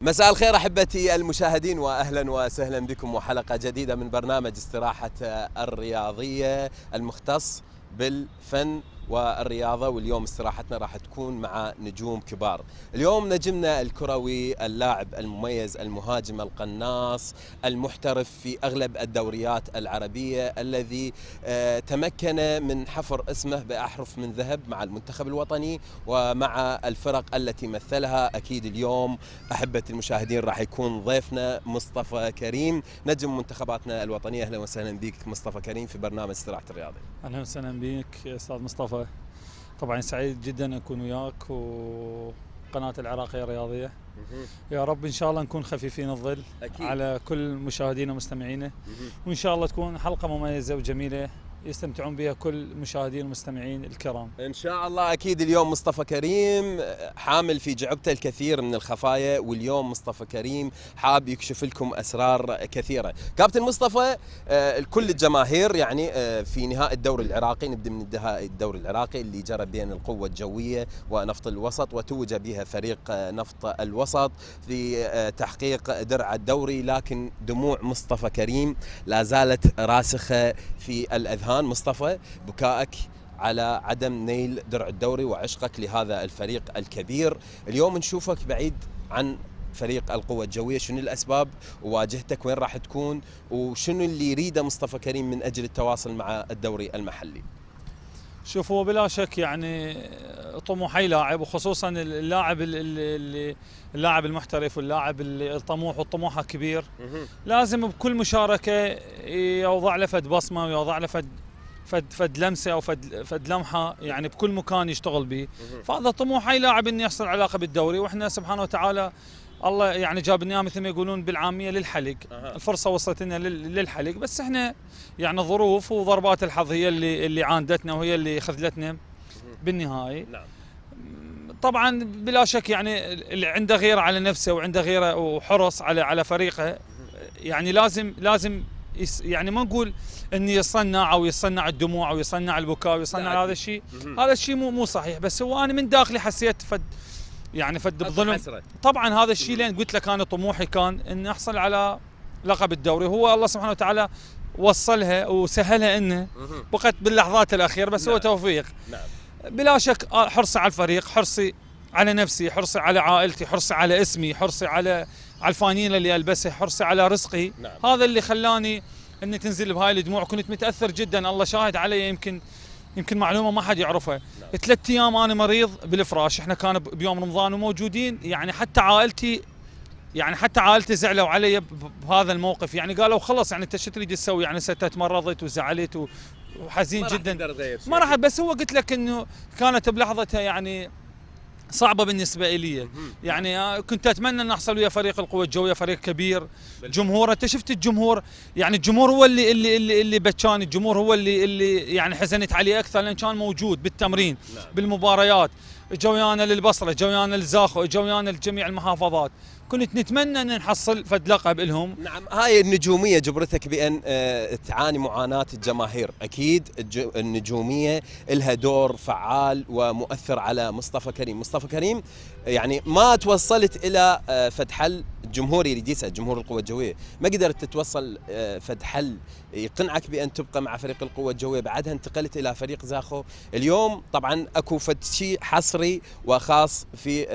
مساء الخير احبتي المشاهدين، واهلا وسهلا بكم وحلقه جديده من برنامج استراحه الرياضيه المختص بالفن والرياضه. واليوم استراحتنا راح تكون مع نجوم كبار. اليوم نجمنا الكروي، اللاعب المميز، المهاجم القناص، المحترف في اغلب الدوريات العربيه، الذي تمكن من حفر اسمه باحرف من ذهب مع المنتخب الوطني ومع الفرق التي مثلها. اكيد اليوم احبه المشاهدين راح يكون ضيفنا مصطفى كريم، نجم منتخباتنا الوطنيه. اهلا وسهلا بك مصطفى كريم في برنامج استراحه الرياضي. اهلا وسهلا بك استاذ مصطفى. طبعا سعيد جدا اكون وياك وقناه العراقيه الرياضيه. يا رب ان شاء الله نكون خفيفين الظل أكيد على كل مشاهدينا ومستمعينا، وان شاء الله تكون حلقه مميزه وجميله يستمتعون بها كل مشاهدين المستمعين الكرام ان شاء الله. اكيد اليوم مصطفى كريم حامل في جعبته الكثير من الخفايا، واليوم مصطفى كريم حاب يكشف لكم اسرار كثيره. كابتن مصطفى، كل الجماهير يعني في نهائي الدوري العراقي، نبدا من نهائي الدوري العراقي اللي جرى بين القوه الجويه ونفط الوسط، وتوج بها فريق نفط الوسط في تحقيق درع الدوري، لكن دموع مصطفى كريم لا زالت راسخه في الاذهان. مصطفى، بكائك على عدم نيل درع الدوري وعشقك لهذا الفريق الكبير، اليوم نشوفك بعيد عن فريق القوة الجوية. شنو الأسباب؟ وواجهتك وين راح تكون؟ وشنو اللي يريده مصطفى كريم من أجل التواصل مع الدوري المحلي؟ شوف، هو بلا شك يعني طموحي لاعب، وخصوصا اللاعب المحترف واللاعب الطموح والطموحه كبير، لازم بكل مشاركه يوضع له فد بصمه ويوضع له فد لمسه او فد لمحه، يعني بكل مكان يشتغل به. فهذا طموح اي لاعب انه يحصل علاقه بالدوري، واحنا سبحانه وتعالى الله يعني جاب لنا مثل ما يقولون بالعاميه للحلق. الفرصه وصلت لنا للحلق، بس احنا يعني الظروف وضربات الحظ هي اللي عاندتنا وهي اللي خذلتنا بالنهايه. نعم. طبعا بلا شك يعني اللي عنده غيره على نفسه وعنده غيره وحرص على فريقه، يعني لازم يعني ما نقول اني يصنع او يصنع الدموع او يصنع البكاء ويصنع هذا الشيء. هذا الشيء مو صحيح، بس هو انا من داخلي حسيت فد بظلم. طبعا هذا الشيء لين قلت لك انا طموحي كان ان احصل على لقب الدوري، هو الله سبحانه وتعالى وصلها وسهلها انه بقت باللحظات الاخيره، بس نعم. هو توفيق. نعم. بلا شك حرصي على الفريق، حرصي على نفسي، حرصي على عائلتي، حرصي على اسمي، حرصي على الفانيله اللي البسها، حرصي على رزقي. نعم. هذا اللي خلاني اني تنزل بهاي الدموع. كنت متاثر جدا، الله شاهد علي. يمكن معلومه ما حد يعرفها. نعم. 3 ايام انا مريض بالفراش، احنا كان بيوم رمضان وموجودين، يعني حتى عائلتي زعلوا علي بهذا الموقف، يعني قالوا خلص يعني انت شو تريد تسوي، يعني تمرضت وزعلت وحزين جدا. ما راح، بس هو قلت لك انه كانت بلحظتها يعني صعبه بالنسبه لي. يعني كنت اتمنى ان احصل ويا فريق القوه الجويه، فريق كبير، جمهور. انت شفت الجمهور، يعني الجمهور هو اللي بكاني، الجمهور هو اللي يعني حزنت عليه اكثر، لان كان موجود بالتمرين. نعم. بالمباريات جويانا للبصره، جويانا للزاخو، جويانا لجميع المحافظات. كنت نتمنى ان نحصل فد لقب لهم. نعم. هاي النجوميه جبرتك بان تعاني معاناه الجماهير. اكيد النجوميه لها دور فعال ومؤثر على مصطفى كريم. مصطفى كريم يعني ما توصلت الى فد حل الجمهور يريد يسعد، جمهور القوة الجوية ما قدرت تتوصل فد حل يقنعك بأن تبقى مع فريق القوة الجوية، بعدها انتقلت إلى فريق زاخو. اليوم طبعا أكو فد شيء حصري وخاص في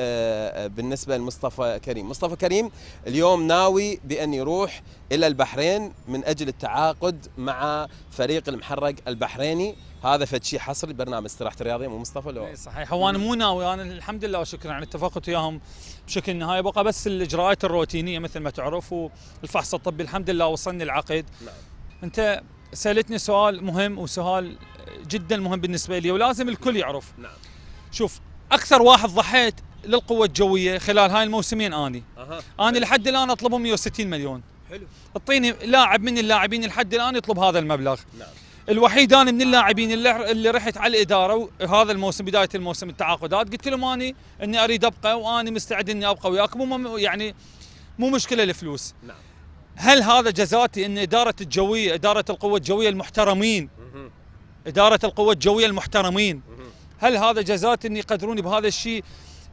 بالنسبة لمصطفى كريم. مصطفى كريم اليوم ناوي بأن يروح إلى البحرين من أجل التعاقد مع فريق المحرق البحريني. هذا فد شيء حصري برنامج استراحة الرياضية مو مصطفى؟ لو صحيح، هو انا مو ناوي، انا الحمد لله وشكرا يعني اتفقت وياهم بشكل نهائي، بقى بس الاجراءات الروتينيه مثل ما تعرف والفحص الطبي. الحمد لله وصلني العقد. نعم. انت سالتني سؤال مهم وسؤال جدا مهم بالنسبه لي ولازم الكل يعرف. نعم. شوف، اكثر واحد ضحيت للقوه الجويه خلال هاي الموسمين انا لحد الان اطلبهم 160 مليون. حلو. اعطيني لاعب من اللاعبين لحد الان يطلب هذا المبلغ. نعم. الوحيد انا من اللاعبين اللي رحت على الاداره هذا الموسم، بدايه الموسم التعاقدات، قلت لهم اني اريد ابقى وانا مستعد اني ابقى وياكم، يعني مو مشكله الفلوس. نعم. هل هذا جزاتي ان اداره القوه الجويه المحترمين، اداره القوه الجويه المحترمين، هل هذا جزاتي ان يقدروني بهذا الشيء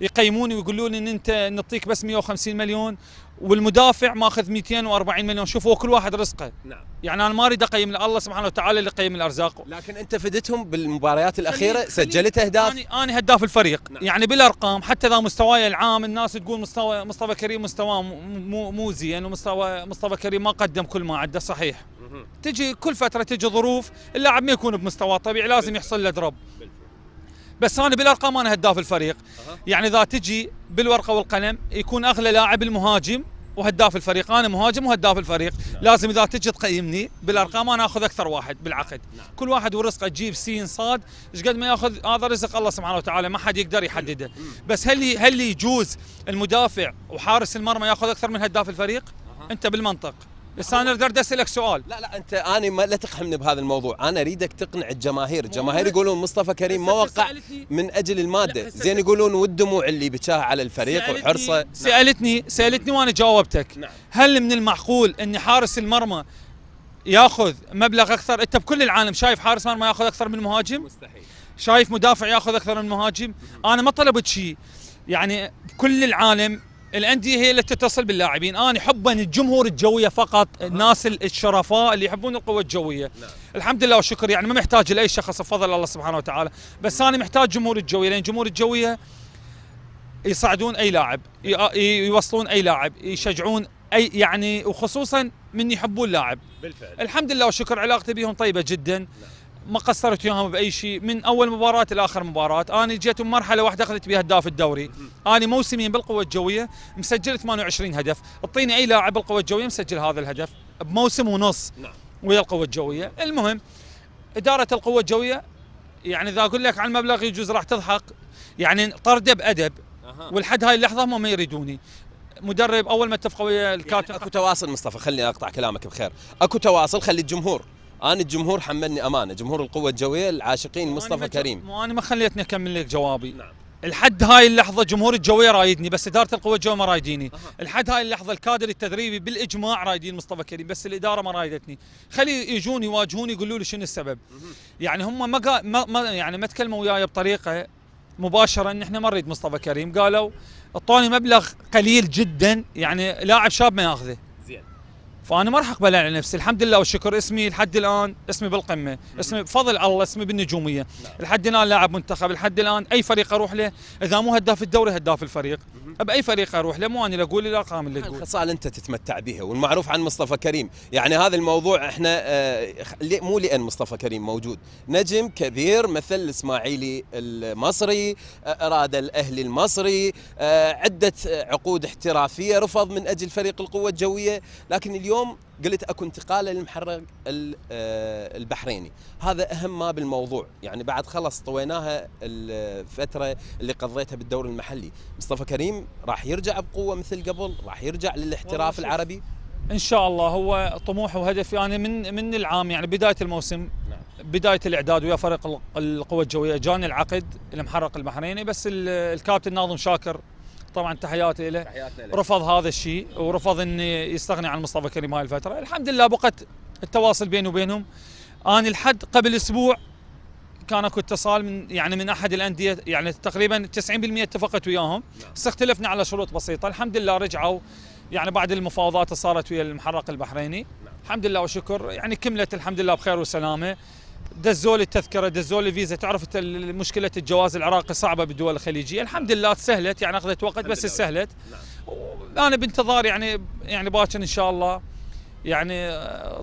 يقيموني ويقولوا لي ان انت نعطيك بس 150 مليون والمدافع ماخذ 240 مليون. شوفوا كل واحد رزقه. نعم. يعني انا ما اريد اقيم، الله سبحانه وتعالى اللي يقيم الارزاق. لكن انت فدتهم بالمباريات الاخيره، سجلت اهداف. انا هداف الفريق. نعم. يعني بالارقام حتى اذا مستواي العام الناس تقول مصطفى كريم مستواه مو زين، ومستوى مصطفى كريم ما قدم كل ما عنده، صحيح. تجي كل فتره تجي ظروف اللاعب ما يكون بمستواه الطبيعي، لازم يحصل له دروب. بس انا بالارقام انا هداف الفريق. يعني اذا تجي بالورقه والقلم يكون اغلى لاعب المهاجم وهداف الفريق، انا مهاجم وهداف الفريق. لازم اذا تجي تقيمني بالارقام انا اخذ اكثر واحد بالعقد. كل واحد ورزقه، تجيب سين صاد ايش قد ما ياخذ، هذا رزق الله سبحانه وتعالى ما حد يقدر يحدده. بس هل يجوز المدافع وحارس المرمى ياخذ اكثر من هداف الفريق؟ انت بالمنطق. بس انا اريد اسالك سؤال. لا انت انا ما لا تقحمني بهذا الموضوع، انا اريدك تقنع الجماهير. الجماهير يقولون مصطفى كريم ما وقع من اجل الماده، زين يقولون والدموع اللي بكاها على الفريق وحرصه. سالتني وانا جاوبتك. نعم. هل من المعقول ان حارس المرمى ياخذ مبلغ اكثر؟ انت بكل العالم شايف حارس مرمى ياخذ اكثر من مهاجم؟ مستحيل. شايف مدافع ياخذ اكثر من مهاجم؟ انا ما طلبت شيء. يعني بكل العالم الانديه هي اللي تتصل باللاعبين، انا حبا الجمهور الجويه فقط، الناس الشرفاء اللي يحبون القوه الجويه. نعم. الحمد لله والشكر، يعني ما محتاج لاي شخص بفضل الله سبحانه وتعالى، بس انا محتاج جمهور الجويه، لان جمهور الجويه يصعدون اي لاعب، يوصلون اي لاعب، يشجعون اي، يعني وخصوصا من يحبون اللاعب. بالفعل. الحمد لله والشكر علاقتي بهم طيبه جدا. نعم. ما قصرت وياهم باي شيء من اول مباراه الى اخر مباراه. انا جيت مرحله واحده اخذت بها هداف الدوري. انا موسمين بالقوه الجويه مسجل 28 هدف، اعطيني اي لاعب بالقوه الجويه مسجل هذا الهدف بموسم ونص. نعم. ويا القوه الجويه. المهم اداره القوه الجويه، يعني اذا اقول لك عن المبلغ يجوز راح تضحك، يعني طرده بادب. ولحد هاي اللحظه هم ما يريدوني. مدرب اول ما اتفقوا ويا الكابتن يعني اكو تواصل مصطفى، خليني اقطع كلامك بخير، اكو تواصل، خلي الجمهور، انا الجمهور حملني امانه، جمهور القوه الجويه العاشقين مصطفى كريم. انا ما خليتني اكمل لك جوابي. نعم. لحد هاي اللحظه جمهور الجويه رايدني، بس اداره القوه الجويه ما رايديني. لحد هاي اللحظه الكادر التدريبي بالاجماع رايدين مصطفى كريم، بس الاداره ما رايدتني. خلي يجون يواجهوني يقولوا لي شنو السبب. يعني هم ما تكلموا وياي بطريقه مباشره ان احنا ما نريد مصطفى كريم، قالوا اعطوني مبلغ قليل جدا، يعني لاعب شاب ما ياخذه. زين. فانا ما راح اقبل على نفسي. الحمد لله والشكر اسمي لحد الان اسمي بالقمه، اسمي بفضل الله، اسمي بالنجوميه. لحد الان لاعب منتخب، لحد الان اي فريق اروح له اذا مو هداف الدوري هداف الفريق. باي فريق اروح له، مو انا اللي اقول الارقام اللي تقول. الخصال انت تتمتع بها والمعروف عن مصطفى كريم، يعني هذا الموضوع احنا مو لان مصطفى كريم موجود، نجم كبير مثل الاسماعيلي المصري، اراد الاهلي المصري، عده عقود احترافيه رفض من اجل فريق القوه الجويه، لكن اليوم قلت اكو انتقاله للمحرك البحريني، هذا اهم ما بالموضوع. يعني بعد خلص طويناها الفتره اللي قضيتها بالدوري المحلي، مصطفى كريم راح يرجع بقوه مثل قبل، راح يرجع للاحتراف العربي ان شاء الله. هو طموحه وهدفي انا من العام، يعني بدايه الموسم. نعم. بدايه الاعداد ويا فريق القوه الجويه جاني العقد المحرك البحريني، بس الكابتن ناظم شاكر طبعا تحياتي له رفض هذا الشيء، ورفض ان يستغني عن مصطفى كريم هاي الفتره. الحمد لله بقت التواصل بيني وبينهم. انا لحد قبل اسبوع كان اكو اتصال من احد الانديه، يعني تقريبا 90% اتفقت وياهم. بس اختلفنا على شروط بسيطه. الحمد لله رجعوا، يعني بعد المفاوضات اللي صارت ويا المحرك البحريني. الحمد لله والشكر، يعني كملت الحمد لله بخير وسلامه. دزوا لي التذكره، دزوا لي فيزا. تعرف مشكله الجواز العراقي صعبه بالدول الخليجيه، الحمد لله تسهلت، يعني اخذت وقت بس سهلت. انا بانتظار يعني باكر ان شاء الله، يعني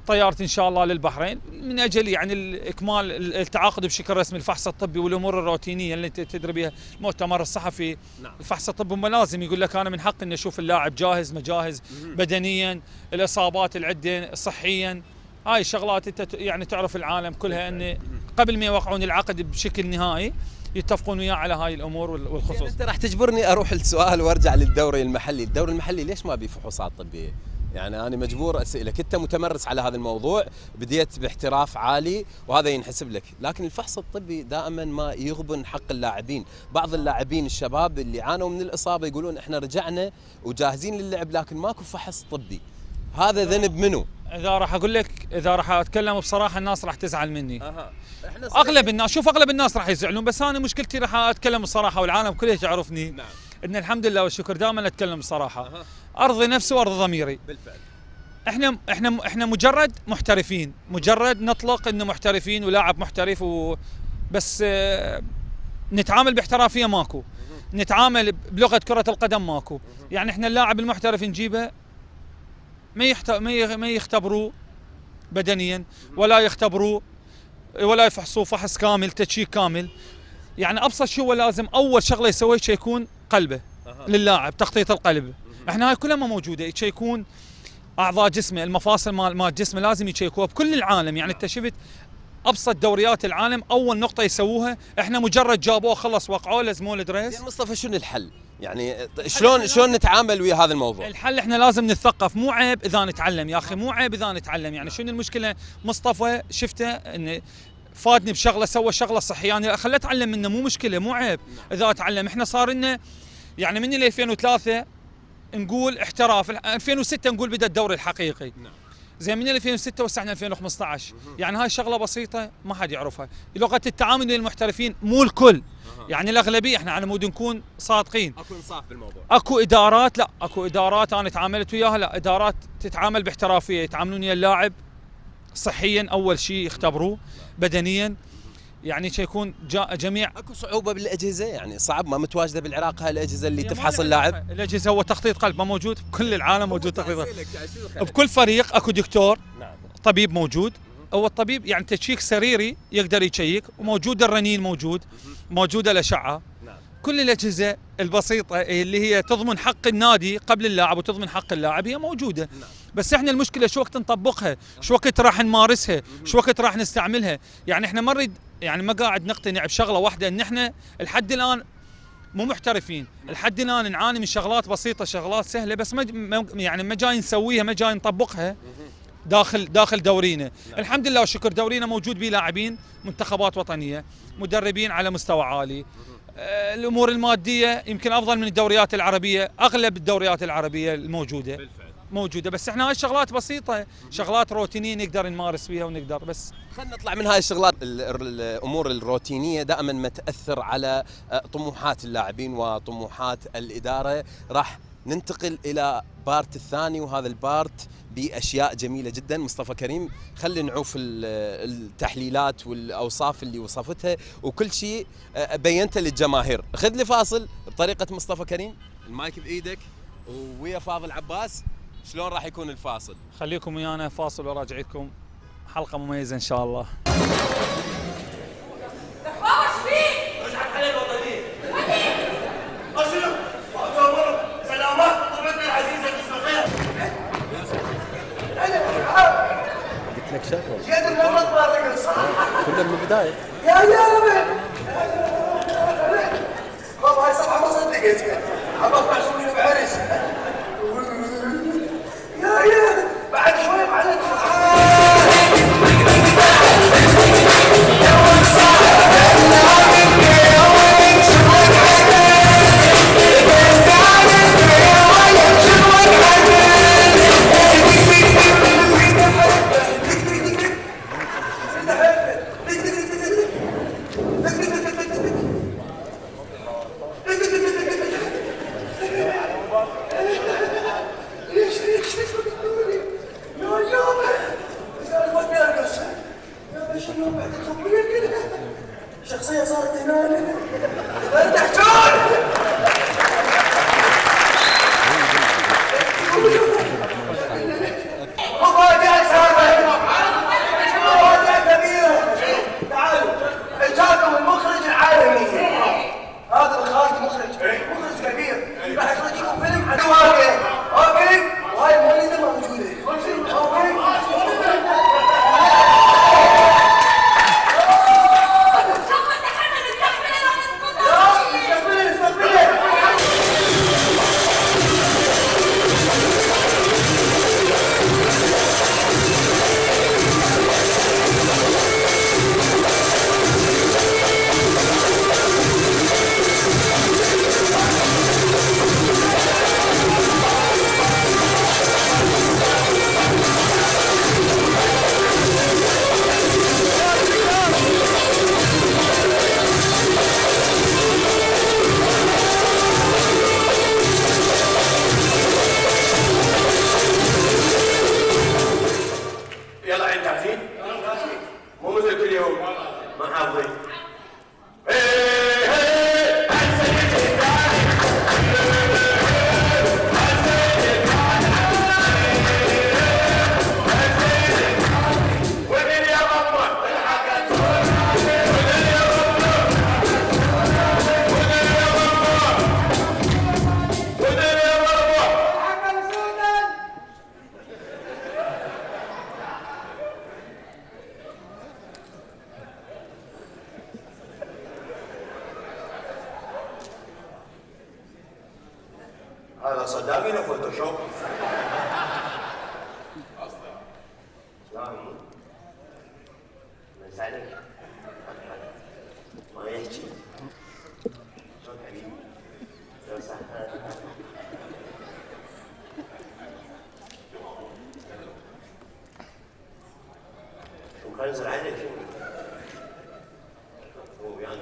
طيارتي ان شاء الله للبحرين من اجل يعني اكمال التعاقد بشكل رسمي، الفحص الطبي والامور الروتينيه اللي انت تدري بها، المؤتمر الصحفي. نعم. الفحص الطبي هم لازم يقول لك انا من حق اني اشوف اللاعب جاهز ما جاهز بدنيا، الاصابات العده صحيا، هاي الشغلات انت يعني تعرف العالم كلها ان قبل ما يوقعون العقد بشكل نهائي يتفقون وياه على هاي الامور والخصوص. يعني انت راح تجبرني اروح السؤال وارجع للدوري المحلي، الدوري المحلي ليش ما بيه فحوصات طبيه؟ يعني انا مجبور اسالك، انت متمرس على هذا الموضوع، بديت باحتراف عالي وهذا ينحسب لك، لكن الفحص الطبي دائما ما يغبن حق اللاعبين، بعض اللاعبين الشباب اللي عانوا من الاصابه يقولون احنا رجعنا وجاهزين للعب لكن ماكو فحص طبي، هذا ذنب منو؟ اذا راح اقول لك، اذا راح اتكلم بصراحه الناس راح تزعل مني. اغلب الناس، شوف اغلب الناس راح يزعلون، بس انا مشكلتي راح اتكلم بصراحه والعالم كله تعرفني. نعم. ان الحمد لله والشكر دائما اتكلم بصراحه. ارضي نفسي وارضي ضميري. بالفعل. احنا مجرد محترفين، مجرد نطلق انه محترفين ولاعب محترف بس نتعامل باحترافيه ماكو، نتعامل بلغه كره القدم ماكو. يعني احنا اللاعب المحترف نجيبه ما يختبروه بدنيا، ولا يختبروه ولا يفحصوه فحص كامل، تشيك كامل. يعني ابسط شيء هو لازم اول شغله يسويها يكون قلبه للاعب، تخطيط القلب. احنا هاي كلها ما موجوده، يكون اعضاء جسمه، المفاصل مال جسمه لازم يشيكوها بكل العالم. يعني انت شفت ابسط دوريات العالم اول نقطه يسووها، احنا مجرد جابوه خلص وقعوه لزموه الدريس. مصطفى شنو الحل؟ يعني شلون نتعامل ويا هذا الموضوع؟ الحل احنا لازم نتثقف، مو عيب اذا نتعلم يا اخي، مو عيب اذا نتعلم. يعني شنو المشكله؟ مصطفى شفته انه فادني بشغله، سوى شغله صحيه، يعني خليه اتعلم منه، مو مشكله، مو عيب اذا اتعلم. احنا صار لنا يعني من 2003 نقول احتراف، 2006 نقول بدا الدوري الحقيقي. زي من 2006 وسعنا 2015. يعني هاي شغله بسيطه ما حد يعرفها. لغه التعامل للمحترفين مو الكل، يعني الاغلبيه. احنا على مود نكون صادقين، اكو انصاف بالموضوع. اكو ادارات، لا اكو ادارات انا تعاملت وياها، لا ادارات تتعامل باحترافيه، يتعاملون ويا اللاعب صحيا اول شيء، يختبروه بدنيا، يعني يكون جميع. اكو صعوبه بالاجهزه، يعني صعب ما متواجده بالعراق هاي الاجهزه اللي تفحص اللاعب. الاجهزه هو تخطيط قلب ما موجود بكل العالم، موجود تخطيط قلب بكل فريق. اكو دكتور، نعم، طبيب موجود. هو الطبيب يعني تشيك سريري يقدر يشيك، وموجود الرنين موجوده الاشعه. نعم. كل الاجهزه البسيطه اللي هي تضمن حق النادي قبل اللاعب وتضمن حق اللاعب هي موجوده. نعم. بس احنا المشكله شو وقت نطبقها، شو وقت راح نمارسها، شو وقت راح نستعملها. يعني احنا ما نريد، يعني ما قاعد نقتنع بشغله واحده، ان احنا لحد الان مو محترفين، لحد الان نعاني من شغلات بسيطه، شغلات سهله، بس يعني ما جاي نسويها، ما جاي نطبقها داخل دورينا. الحمد لله والشكر دورينا موجود به لاعبين منتخبات وطنيه، مدربين على مستوى عالي. الامور الماديه يمكن افضل من الدوريات العربيه، اغلب الدوريات العربيه الموجوده بالفعل موجوده. بس احنا هاي الشغلات بسيطه، شغلات روتينيه نقدر نمارس فيها ونقدر. بس خلينا نطلع من هاي الشغلات. الامور الروتينيه دائما ما تاثر على طموحات اللاعبين وطموحات الاداره. راح ننتقل الى بارت الثاني، وهذا البارت باشياء جميله جدا. مصطفى كريم، خلينا نعوف التحليلات والاوصاف اللي وصفتها وكل شيء بينته للجماهير. خذ لي فاصل بطريقه مصطفى كريم، المايك بايدك ويا فاضل عباس. شلون راح يكون الفاصل؟ خليكم ويانا فاصل وراجعكم حلقه مميزه ان شاء الله. لك شغله جيت المرة تبارك صح؟ كله من البدايه. يا والله هاي صفحة ما صدقت، عبط محسوبين بعرس. يا بعد شوي معلم. مسوي له فوتوشوب. شلون؟ يساعدك؟ ما يحكي. شلون حبيبي؟ لو صح. شو كان يصير عليك شنو؟ هو يعني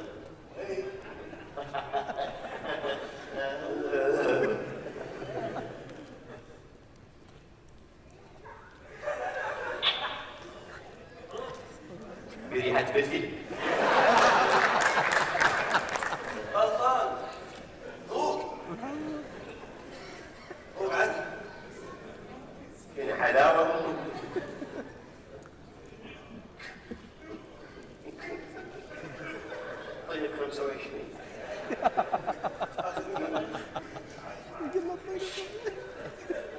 بريحة فلفل. غلطان. ذوق. ذوق عادي. فينا حلاوة. طيب 25.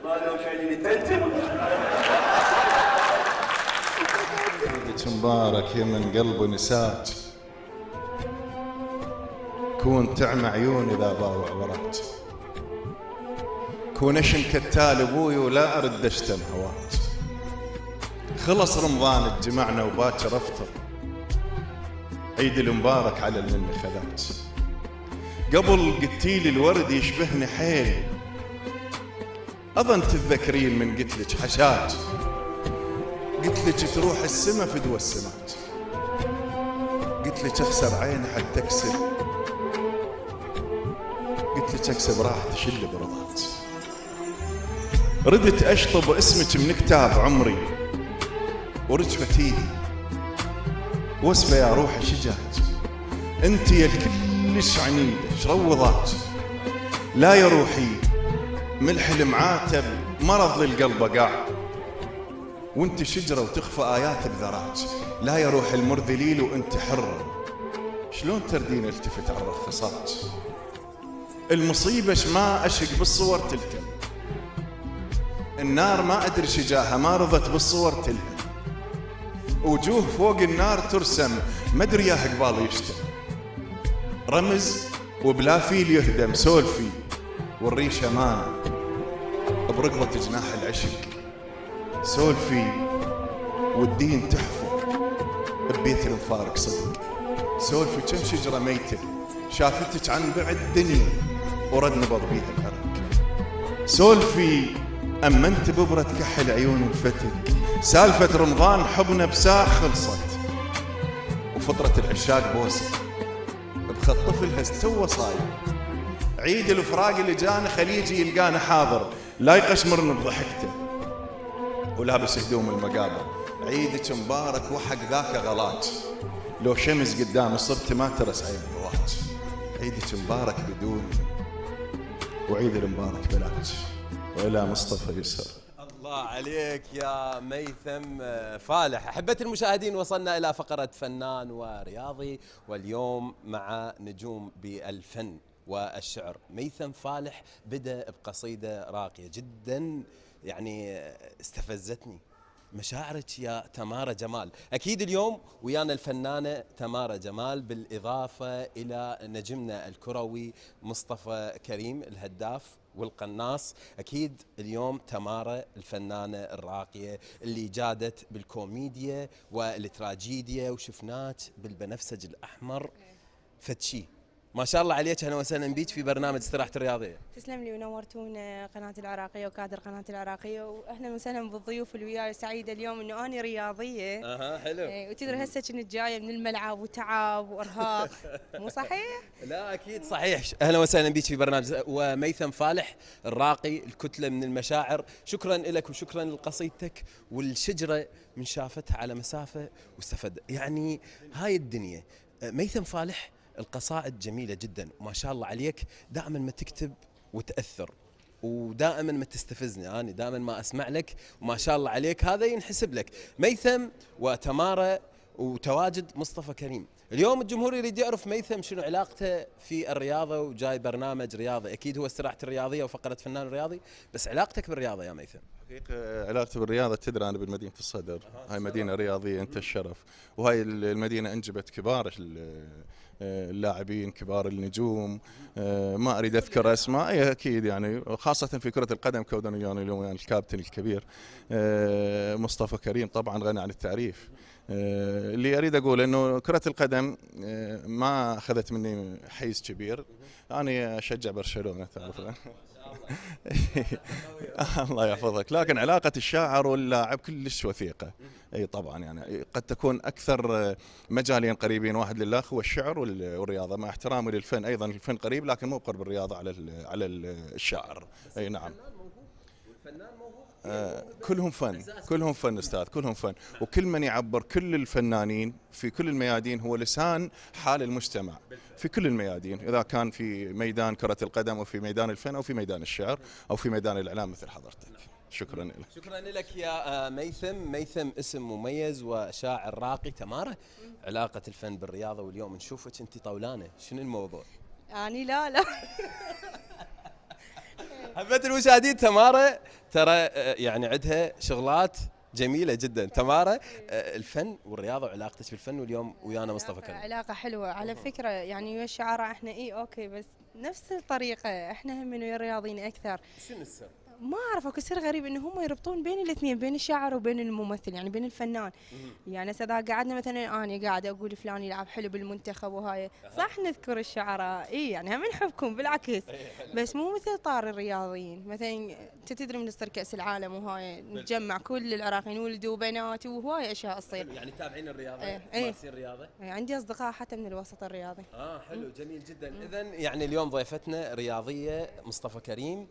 ما لو شايلين تنتم. عيدك مبارك يا من قلب نساج، كون تعمى عيون اذا باوع وراك، كون اشم كتال ابوي ولا ارد اشتم هواك. خلص رمضان اجمعنا وباكر افطر، عيد المبارك على اللي خذاك. قبل قلتيلي الورد يشبهني حيل، اظن تتذكرين من قلتلك حشاج، قلتلك تروح السما فدوى السماج، قلتلك اخسر عيني حتى اكسب، قلتلك اكسب راح تشل برضاك. ردت اشطب اسمك من كتاب عمري ورجفت ايدي، وصفه يا روحي شجاج، انت يا الكلش عنيده شروضات. لا يا روحي ملح المعاتب مرض للقلب قاع، وانت شجره وتخفى ايات بذراك. لا يا روح المرذليل وانت حره، شلون تردين التفت على الرخصات. المصيبه ما اشق بالصور تلتم، النار ما ادري شجاها ما رضت بالصور تلهم، وجوه فوق النار ترسم ما ادري يا قبال يشتم. رمز وبلا فيل يهدم سولفي والريش امانه برقبه جناح العشق، سولفي والدين تحفر ببيت المفارق صدق. سولفي كم شجره ميته شافتك عن بعد دنيا ورد نبض بيها العرق. سولفي اما انت ببرة كحل عيون الفتك، سالفه رمضان حبنا بساع خلصت، وفطره العشاق بوسه بخط طفلها استوى صاير. عيد الفراق اللي جانا خليجي يلقانا حاضر، لا يقشمرنا بضحكته ولابس هدوم المقابر. عيدك مبارك وحق ذاك غلاج، لو شمس قدام صرت ما ترس عين الرواج. عيدك مبارك بدون وعيد المبارك بلاج، والى مصطفى يسر. الله عليك يا ميثم فالح. أحبة المشاهدين، وصلنا إلى فقرة فنان ورياضي، واليوم مع نجوم بالفن والشعر. ميثم فالح بدأ بقصيدة راقية جدا، يعني استفزتني. مشاعرك يا تمارا جمال. أكيد اليوم ويانا الفنانة تمارا جمال، بالإضافة إلى نجمنا الكروي مصطفى كريم الهداف والقناص. أكيد اليوم تمارا الفنانة الراقية اللي جادت بالكوميديا والتراجيديا، وشفناك بالبنفسج الأحمر فتشي. ما شاء الله عليك، اهلا وسهلا بيك في برنامج استراحة الرياضية. تسلم لي ونورتون قناة العراقية وكادر قناة العراقية، واهلا وسهلا بالضيوف اللي وياي. سعيدة اليوم انه انا رياضية. حلو. وتدري هسه كنت جاية من الملعب وتعب وارهاق. مو صحيح؟ لا اكيد صحيح. اهلا وسهلا بيك في برنامج. وميثم فالح الراقي، الكتلة من المشاعر، شكرا لك وشكرا لقصيدتك، والشجرة من شافتها على مسافة واستفد. يعني هاي الدنيا. ميثم فالح القصائد جميلة جدا، وما شاء الله عليك دائما ما تكتب وتأثر، ودائما ما تستفزني. أنا دائما ما أسمع لك، وما شاء الله عليك هذا ينحسب لك. ميثم وتمارا وتواجد مصطفى كريم، اليوم الجمهور يريد يعرف ميثم شنو علاقته في الرياضه، وجاي برنامج رياضي، اكيد هو استراحه الرياضيه وفقره فنان رياضي، بس علاقتك بالرياضه يا ميثم؟ حقيقة علاقتي بالرياضة، تدري أنا بمدينة الصدر، هاي مدينة رياضية أنت الشرف، وهاي المدينة أنجبت كبار اللاعبين، كبار النجوم، ما أريد أذكر أسماء، أي أكيد يعني، خاصة في كرة القدم كونني يعني اليوم يعني الكابتن الكبير مصطفى كريم طبعا غني عن التعريف. اللي أريد أقول إنه كرة القدم ما أخذت مني حيز كبير، أنا أشجع برشلونة تعرف. الله يحفظك، لكن علاقة الشاعر واللاعب كلش وثيقة. اي طبعا يعني قد تكون اكثر مجالين قريبين واحد لله هو الشعر والرياضة، مع احترامي للفن ايضا الفن قريب لكن مو قرب الرياضة على الشاعر. اي نعم. كلهم فن استاذ، كلهم فن، وكل من يعبر، كل الفنانين في كل الميادين هو لسان حال المجتمع في كل الميادين، اذا كان في ميدان كرة القدم او في ميدان الفن او في ميدان الشعر او في ميدان الاعلام مثل حضرتك. شكرا لك. شكرا لك يا ميثم اسم مميز وشاعر راقي. تمارة، علاقة الفن بالرياضة، واليوم نشوفك انت طولانة، شنو الموضوع؟ يعني لا حبيت المشاهدين تمارة ترى يعني عندها شغلات جميلة جدا. تمارة، الفن والرياضة وعلاقتك بالفن، واليوم ويانا مصطفى كريم. علاقة حلوة على فكرة، يعني ويا الشعراء احنا اوكي، بس نفس الطريقة احنا هم من ويا الرياضيين اكثر. شنو السر؟ ما اعرف، اكو سر غريب ان هم يربطون بين الاثنين، بين الشاعر وبين الممثل، يعني بين الفنان. يعني اذا قعدنا مثلا انا قاعده اقول فلان يلعب حلو بالمنتخب وهاي، صح نذكر الشعراء، يعني هم نحبكم بالعكس، بس مو مثل طار الرياضيين. مثلا انت تدري من يصير كاس العالم وهاي نتجمع كل العراقيين، ولد وبنات وهواي اشياء تصير. يعني تابعين الرياضه؟ مارسين الرياضه؟ عندي اصدقاء حتى من الوسط الرياضي. حلو، جميل جدا. اذا يعني اليوم ضيفتنا رياضيه مصطفى كريم،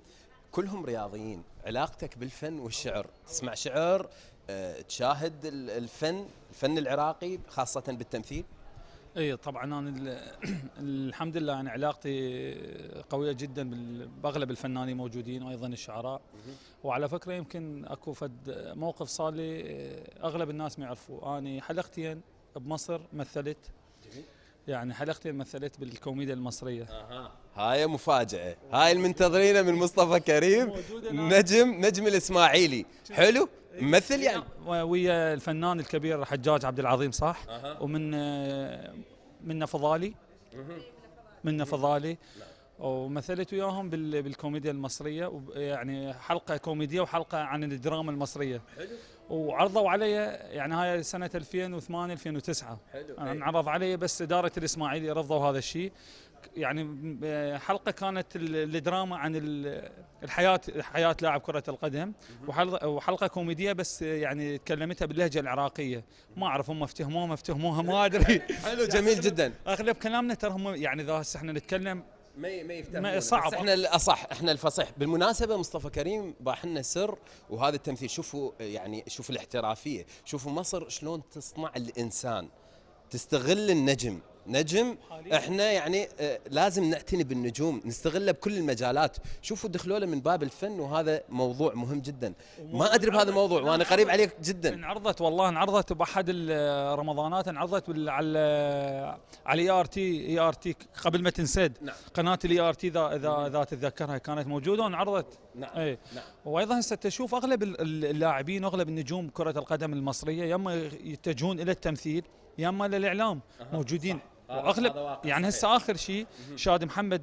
كلهم رياضيين. علاقتك بالفن والشعر، تسمع شعر، تشاهد الفن العراقي خاصة بالتمثيل؟ اي طبعا انا الحمد لله انا علاقتي قويه جدا باغلب الفنانين موجودين وايضا الشعراء. وعلى فكره يمكن اكو فد موقف صار لي اغلب الناس ما يعرفوا، انا حلقتين بمصر مثلت، يعني حلقتي مثلت بالكوميديا المصرية. هاي مفاجأة، هاي المنتظرينه من مصطفى كريم، نجم الإسماعيلي. حلو، ممثل يعني ويا الفنان الكبير حجاج عبد العظيم صح. ومن فضالي ومثلت وياهم بالكوميديا المصرية، يعني حلقة كوميدية وحلقة عن الدراما المصرية. حلو. وعرضوا علي يعني هاي سنة 2008 2009. حلو. انا انعرض علي بس إدارة الإسماعيلي رفضوا هذا الشيء. يعني حلقة كانت الدراما عن حياة لاعب كرة القدم، وحلقة كوميدية بس يعني تكلمتها باللهجة العراقية. ما اعرف هم افتهموها ما ادري. حلو، جميل جدا. اغلب كلامنا ترى هم يعني اذا هسه احنا نتكلم ما يفتهمون، صعب. احنا الاصح، احنا الفصيح. بالمناسبه مصطفى كريم باح لنا سر، وهذا التمثيل. شوفوا يعني، شوفوا الاحترافيه، شوفوا مصر شلون تصنع الانسان، تستغل النجم. احنا يعني لازم نعتني بالنجوم، نستغله بكل المجالات. شوفوا دخلوا له من باب الفن، وهذا موضوع مهم جدا. ما ادري بهذا الموضوع وانا قريب عليك جدا. انعرضت باحد الرمضانات، انعرضت على اي ار تي قبل ما تنسد. نعم. قناه الاي ار تي اذا تتذكرها كانت موجوده وانعرضت. نعم. اي. نعم. وايضا هسه تشوف اغلب اللاعبين واغلب النجوم كره القدم المصريه ياما يتجهون الى التمثيل ياما للاعلام. موجودين. واغلب يعني هسه اخر شيء شاد محمد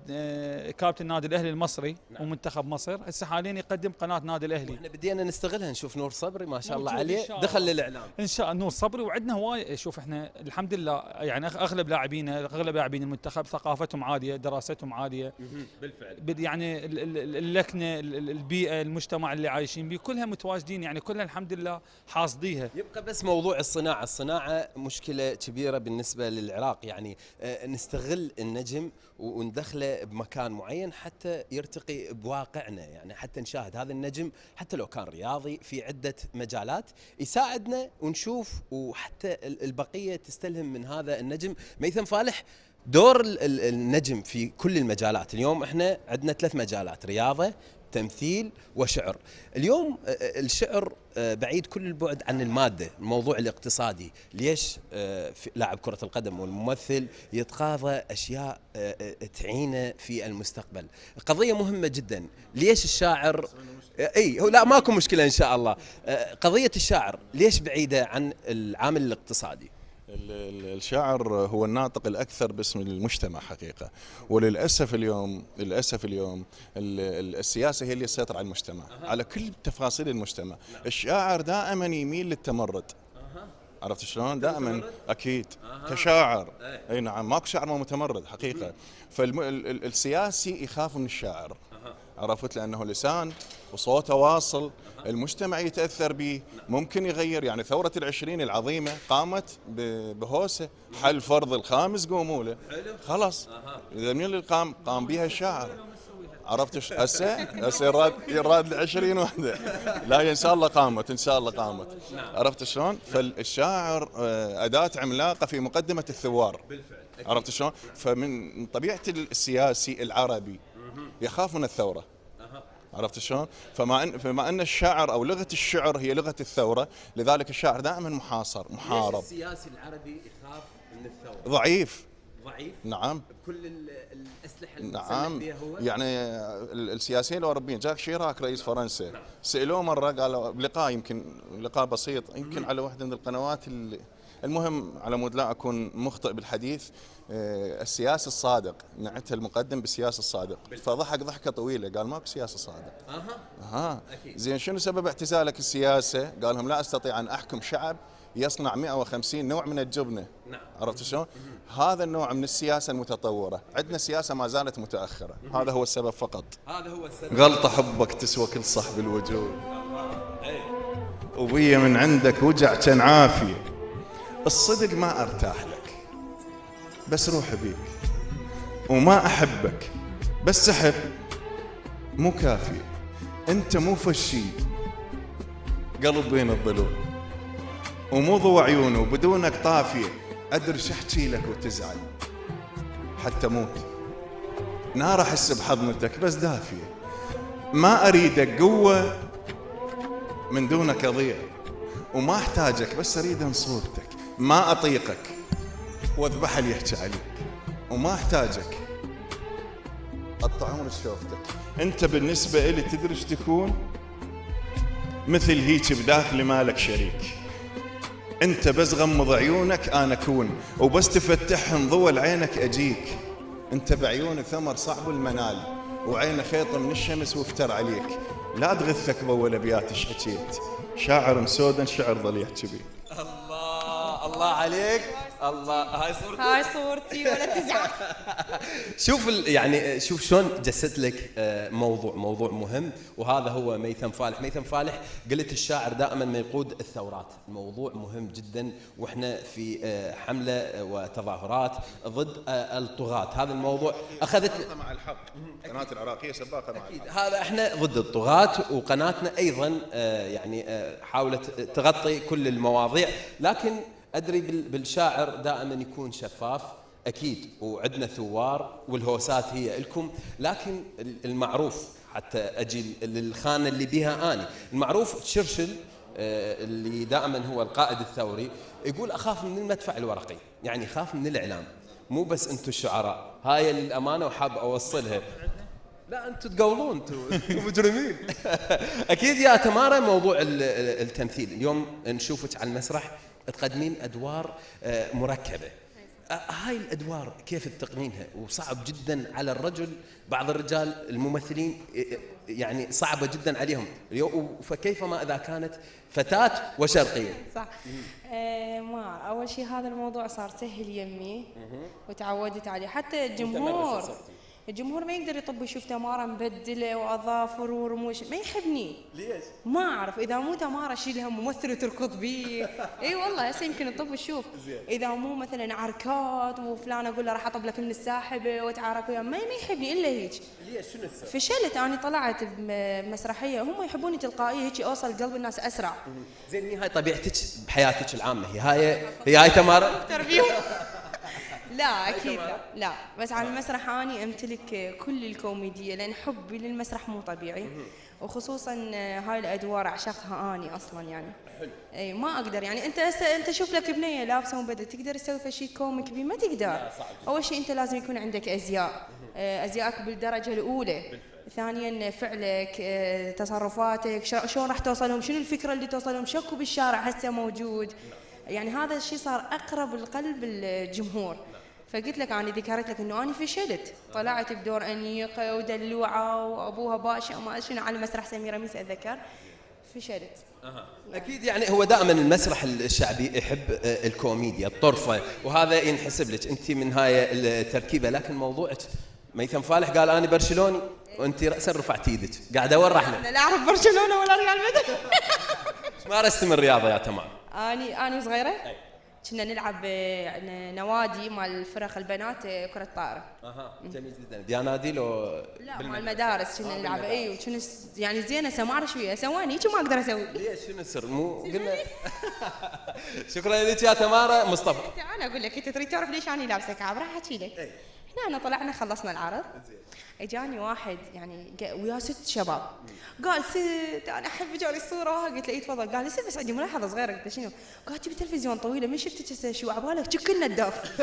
كابتن النادي الاهلي المصري. نعم. ومنتخب مصر هسه حاليا يقدم قناه نادي الاهلي. احنا بدينا نستغلها، نشوف نور صبري ما شاء الله عليه دخل للاعلام ان شاء الله. نور صبري وعندنا هواي. شوف احنا الحمد لله يعني اغلب لاعبين المنتخب ثقافتهم عاليه، دراستهم عاليه. بالفعل. يعني اللكنه، البيئه، المجتمع اللي عايشين به كلها متواجدين، يعني كلها الحمد لله حاصديها. يبقى بس موضوع الصناعه مشكله كبيره بالنسبه للعراق. يعني نستغل النجم وندخله بمكان معين حتى يرتقي بواقعنا، يعني حتى نشاهد هذا النجم حتى لو كان رياضي في عدة مجالات يساعدنا ونشوف، وحتى البقية تستلهم من هذا النجم. ميثم فالح، دور النجم في كل المجالات. اليوم احنا عندنا 3 مجالات: رياضة، تمثيل وشعر. اليوم الشعر بعيد كل البعد عن المادة، الموضوع الاقتصادي. ليش لاعب كرة القدم والممثل يتقاضى أشياء تعينه في المستقبل؟ قضية مهمة جدا. ليش الشاعر لا ماكو مشكلة إن شاء الله. قضية الشاعر ليش بعيدة عن العامل الاقتصادي؟ الشاعر هو الناطق الأكثر باسم المجتمع حقيقة، وللأسف اليوم السياسة هي اللي تسيطر على المجتمع، على كل تفاصيل المجتمع. الشاعر دائما يميل للتمرد. عرفت شلون؟ دائما اكيد كشاعر. اي نعم، ماكو شاعر ما متمرد حقيقة. فالسياسي يخاف من الشاعر، عرفت، لأنه لسان وصوته واصل، المجتمع يتأثر به، ممكن يغير. يعني ثورة العشرين العظيمة قامت بهوسة، حل فرض الخامس قوموا له، خلاص. إذا من اللي قام بها الشاعر. عرفت هسه يراد العشرين وحده، لا إن شاء الله قامت، إن شاء الله قامت. عرفت شلون؟ فالشاعر أداة عملاقة في مقدمة الثوار. عرفت شلون؟ فمن طبيعة السياسي العربي يخاف من الثورة. عرفت شلون؟ فما ان الشعر او لغه الشعر هي لغه الثوره، لذلك الشاعر دائما محاصر محارب. ليش السياسي العربي يخاف من الثوره؟ ضعيف. بكل نعم. الاسلحه نعم. بها هو. يعني السياسيين الاوروبيين، جاك شيراك رئيس فرنسا سالوه مره، قالوا بلقاء، يمكن لقاء بسيط، يمكن على واحده من القنوات المهم، على مود لا اكون مخطئ بالحديث، السياسي الصادق، نعتها المقدم بالسياسي الصادق، فضحك ضحكه طويله، قال ماكو سياسي صادق. زين شنو سبب اعتزالك السياسه؟ قال لهم لا استطيع ان احكم شعب يصنع 150 نوع من الجبنه. عرفت شلون؟ هذا النوع من السياسه المتطوره، عندنا سياسه ما زالت متاخره، هذا هو السبب فقط. هذا هو السبب. غلطه حبك تسوى كل صحب الوجود، وبي من عندك وجع كان عافيه. الصدق ما ارتاح لك بس روح بيك، وما احبك بس احب مو كافي. انت مو فشي قلب بين الضلوع، ومو ضو عيونه وبدونك طافيه. ادري احكي لك وتزعل حتى موت، نار احس بحضنتك بس دافيه. ما اريدك قوه من دونك اضيع، وما احتاجك بس اريد انصورتك. ما اطيقك واذبح اللي يحكي عليك، وما احتاجك اقطع عمر شوفتك. انت بالنسبه الي تدري ايش تكون؟ مثل هيك بداخلي مالك شريك. انت بس غمض عيونك انا اكون، وبس تفتحهم ضوء عينك اجيك. انت بعيون ثمر صعب المنال، وعينه خيط من الشمس وافتر عليك. لا تغثك بول ابيات ايش حكيت، شاعر مسودا شعر ظل يحكي بيه. الله عليك. الله، هاي صورتي ولا تزعل. شوف يعني شوف شلون جسد لك موضوع مهم، وهذا هو ميثم فالح. ميثم فالح قلت الشاعر دائما ما يقود الثورات، الموضوع مهم جدا، واحنا في حمله وتظاهرات ضد الطغاة. هذا الموضوع اخذت مع الحق، قناه العراقيه سباقه مع الحق. هذا احنا ضد الطغاة، وقناتنا ايضا يعني حاولت تغطي كل المواضيع، لكن أدري بالشاعر دائما يكون شفاف أكيد، وعندنا ثوار والهوسات هي لكم، لكن المعروف حتى أجي للخانة اللي بها أنا، المعروف تشرشل اللي دائما هو القائد الثوري يقول أخاف من المدفع الورقي، يعني خاف من الإعلام. مو بس أنتم الشعراء، هاي للأمانة وحاب أوصلها. لا أنتم تقولون، أنتم مجرمين. أكيد يا تمارا موضوع التمثيل، اليوم نشوفك على المسرح تقدمين أدوار مركبة. هاي الأدوار كيف تتقنينها؟ وصعب جدا على الرجل، بعض الرجال الممثلين يعني صعبة جدا عليهم، فكيف ما إذا كانت فتاة وشرقية؟ صح. ما أول شيء هذا الموضوع صار سهل يمي وتعودت عليه. حتى الجمهور ما يقدر يطب يشوف تمارا مبدله واظافر ورموش، ما يحبني. ليش؟ ما اعرف، اذا مو تمارا شيلها ممثل وتركض بي. اي والله هسه يمكن يطب يشوف. اذا مو مثلا عركات وفلان اقول له راح اطب لك من الساحبه واتعارك وياه، ما يحبني الا هيك. ليش؟ شنو السبب؟ فشلت، انا طلعت بمسرحيه هم يحبوني تلقائيه هيك، اوصل قلب الناس اسرع. زين هاي طبيعتك بحياتك العامه، هي هاي تمارا؟ لا اكيد لا بس على المسرح اني امتلك كل الكوميديا لان حبي للمسرح مو طبيعي وخصوصا هاي الادوار اعشقها اني اصلا يعني. اي ما اقدر يعني انت شوف لك بنيه لابسه وبدل تقدر تسوي شيء كوميك بيه ما تقدر. اول شيء انت لازم يكون عندك ازيائك بالدرجه الاولى. ثانيا فعلك تصرفاتك شلون راح توصلهم شنو الفكره اللي توصلهم شكو بالشارع هسه موجود يعني هذا الشيء صار اقرب القلب الجمهور. فقلت لك انا ذكرت لك انه انا فشلت طلعت بدور انيقه ودلوعه وابوها باشا ما شنو على مسرح سميره ميس اتذكر فشلت. اكيد يعني هو دائما المسرح الشعبي يحب الكوميديا الطرفه وهذا ينحسب لك انت من هاي التركيبه. لكن موضوعك ميثم فالح قال انا برشلوني وانت راسا رفعت ايدك قاعده وين رحنا؟ انا لا اعرف برشلونه ولا ريال مدريد. مارست من الرياضه يا تمام؟ اني صغيره كنا نلعب نوادي مال الفرق البنات كره طائره. جميل جدا. ديانادي لو لا مال المدارس كنا نلعب اي وكنا يعني زين هسه ما اعرف شويه ثواني ما اقدر اسوي. ليش شنو السر مو قلنا. شكرا لك يا تمارا. مصطفى انا اقول لك انت تريد تعرف ليش انا لابسه كعب راح احكي لك. هنا طلعنا خلصنا العرض اجاني واحد يعني ويا 6 شباب قال ست انا احب اجاري الصوره قلت له اي تفضل قال لي ست بس عندي ملاحظه صغيره قلت له شنو؟ قال تبي تلفزيون طويله من شفتك هسه شو عبالك شكلنا الدف.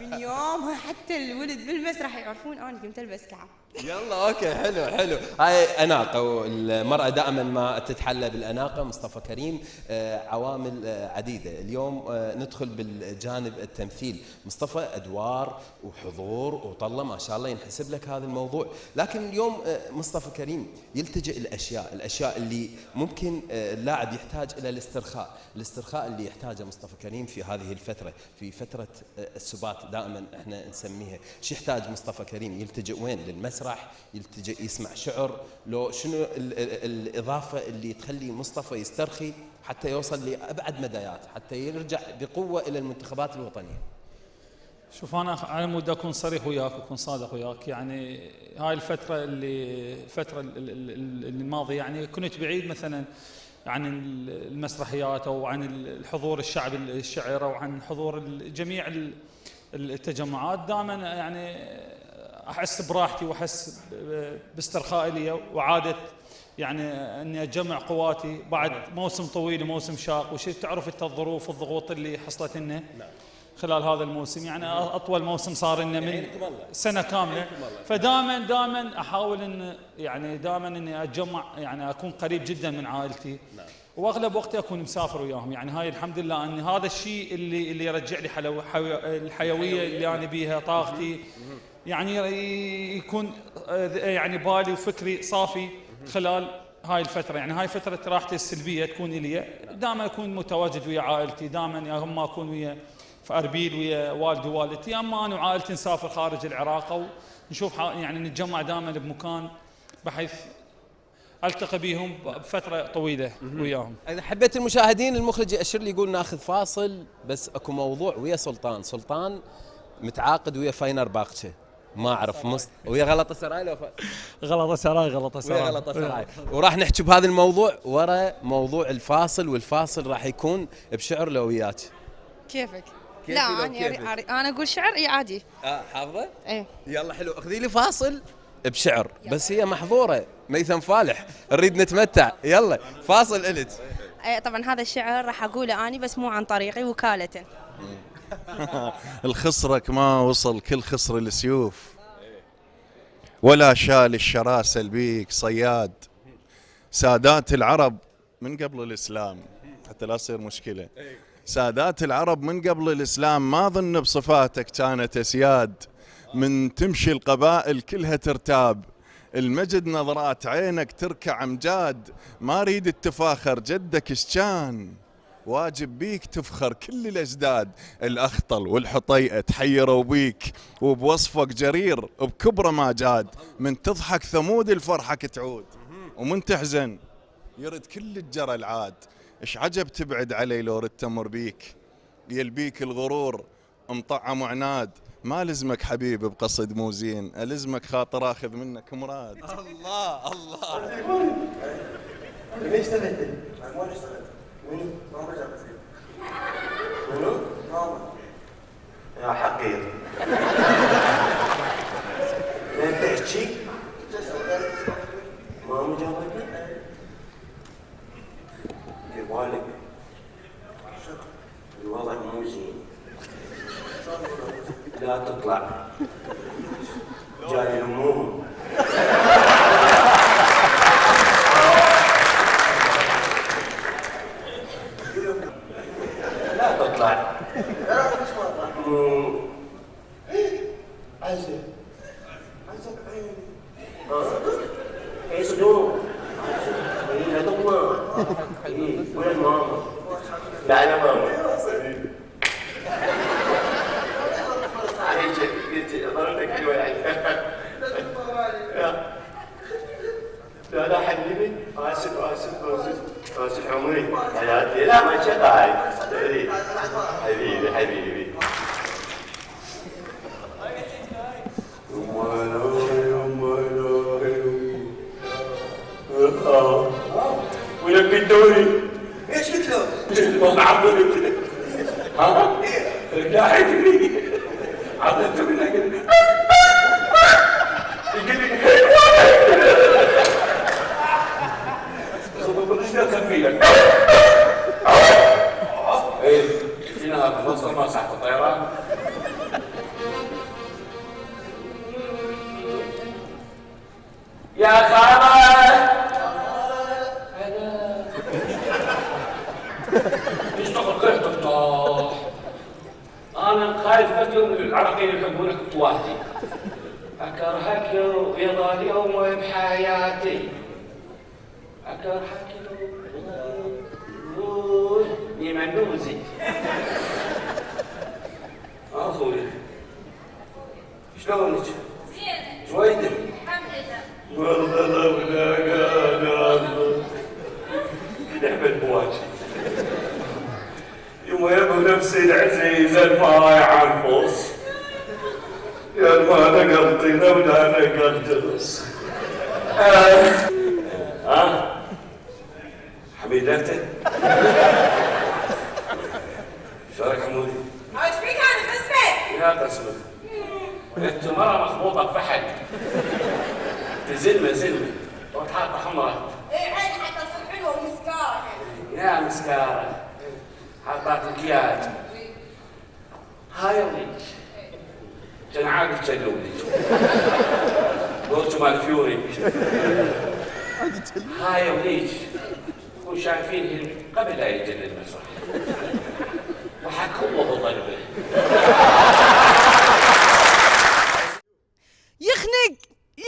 من يومها حتى الولد بالمسرح يعرفون انا قمت البس كعب. يلا اوكي حلو هاي اناقه والمراه دائما ما تتحلى بالاناقه. مصطفى كريم عوامل عديده. اليوم ندخل بالجانب التمثيل. مصطفى ادوار وحضور وطله ما شاء الله ينحسب لك هذا الموضوع. لكن اليوم مصطفى كريم يلتجئ الاشياء اللي ممكن اللاعب يحتاج الى الاسترخاء اللي يحتاجه مصطفى كريم في هذه الفتره في فتره السبات دائما احنا نسميها. شو يحتاج مصطفى كريم؟ يلتجئ وين؟ للمسرح؟ يلتجئ يسمع شعر؟ لو شنو الاضافه اللي تخلي مصطفى يسترخي حتى يوصل لابعد مدايات حتى يرجع بقوه الى المنتخبات الوطنيه؟ شوف انا مود اكون صريح وياك واكون صادق وياك. يعني هاي الفتره الماضيه يعني كنت بعيد مثلا عن المسرحيات او عن الحضور الشعبي الشعر او عن حضور جميع التجمعات. دائما يعني احس براحتي واحس باسترخائي لي وعاده يعني اني اجمع قواتي بعد موسم طويل وموسم شاق وشيء تعرف انت الظروف والضغوط اللي حصلت لنا خلال هذا الموسم. يعني اطول موسم صار لنا من سنه كامله. فدائما احاول ان يعني دائما اني اتجمع يعني اكون قريب جدا من عائلتي واغلب وقتي اكون مسافر وياهم. يعني هاي الحمد لله ان هذا الشيء اللي يرجع لي الحيويه اللي انا بيها طاقتي. يعني يكون يعني بالي وفكري صافي خلال هاي الفترة. يعني هاي فترة راحتي السلبية تكون لي دائما اكون متواجد ويا عائلتي. دائما يا هم اكون ويا في اربيل ويا والدي ووالدتي اما انا وعائلتي نسافر خارج العراق او نشوف يعني نتجمع دائما بمكان بحيث التقي بهم بفتره طويله وياهم. اذا حبيت المشاهدين المخرج ياشر لي يقول ناخذ فاصل بس اكو موضوع ويا سلطان متعاقد ويا فاينر باقشه ما اعرف ويا غلطه سراي لو غلطه سراي وراح نحكي بهذا الموضوع ورا موضوع الفاصل. والفاصل راح يكون بشعر لو وياك. كيفك؟ لا انا اقول شعر اي عادي. حافظه؟ ايه يلا حلو اخذي لي فاصل بشعر بس هي محظوره ميثم فالح نريد نتمتع. يلا فاصل الك. طبعا هذا الشعر راح اقوله اني بس مو عن طريقي وكاله. الخصرك ما وصل كل خصر السيوف ولا شال الشراسل بيك صياد. سادات العرب من قبل الإسلام حتى لا تصير مشكلة. سادات العرب من قبل الإسلام ما ظن بصفاتك كانت أسياد. من تمشي القبائل كلها ترتاب المجد نظرات عينك تركع امجاد. ما ريد التفاخر جدك اشجان واجب بيك تفخر كل الأجداد. الأخطل والحطيئة تحيروا بيك وبوصفك جرير بكبره ما جاد. من تضحك ثمود الفرحك تعود ومن تحزن يرد كل الجرى العاد. ايش عجب تبعد علي لو ردت تمر بيك يلبيك الغرور مطعم وعناد. ما لزمك حبيب بقصد مو زين ألزمك خاطر اخذ منك مراد. الله ليش اشتغلت؟ ما اشتغلت. ما رجعت. يا حقير لا تطلع جاي الهموم لا تطلع عزة عزة بعيني ايش نوم لا تطلع وين ماما لا انا ماما ضربتك شوي لا حبيبي اسف عمري حياتي لا ما شقاي حبيبي وينك الدوري؟ ايش قلت له؟ والله عضلت ها؟ لا حجري عضلت منك يقول لي ايش دخل فيك؟ ايه هنا بوصل ما صحت الطيران يا خالد اشتغل كيف تفتح انا خايف فجر العراقيين يحبونك بتوحدي اكرهك يا اليوم بحياتي اكرهك يا منوزي اخوي شلونك؟ زين شويدة الحمد لله. والله ولا قادر نحمد بواجي يما يبو نفسي العزيزة ما يعنفص يا ما نقلتي لولا نقلت حميدتي شارك حمودي ايش فيك انا قسمي؟ يا قسمك انت مرة مخبوطة بفحل زلمة وتحط حمرة ايه عيني حتى تصير حلوه ومسكاره يا مسكارة حطات مكياج هاي وليك كان عاقل تشلولي قلت مال فيوري هاي وليك تكون شايفين قبل لا يجي المسرح وحكوا بضربه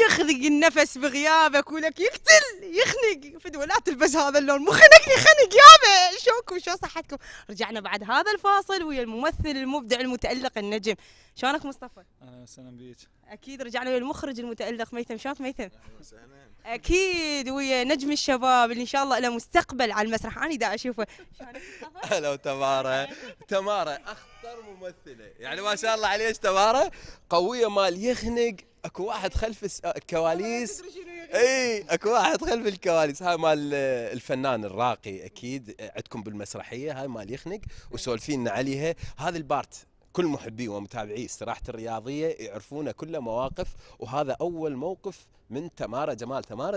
يخنق النفس بغيابك ولك يقتل يخنق فدوى لا تلبس هذا اللون مو خنقني خنق يابا شلونكم شو صحتكم رجعنا بعد هذا الفاصل ويا الممثل المبدع المتألق النجم شلونك مصطفى؟ اهلا وسهلا بيك. اكيد رجعنا ويا المخرج المتألق ميثم شلونك ميثم؟ اكيد ويا نجم الشباب اللي ان شاء الله له مستقبل على المسرح انا دا اشوفه شلونك مصطفى؟ هلا تمارا اخطر ممثله يعني ما شاء الله عليك تمارا قويه مال يخنق اكو واحد خلف الكواليس اي اكو واحد خلف الكواليس هاي مال الفنان الراقي اكيد عندكم بالمسرحيه هاي مال يخنق وسولفينا عليها هذا البارت كل محبي ومتابعي استراحة الرياضية يعرفونه كله مواقف وهذا أول موقف من تمارا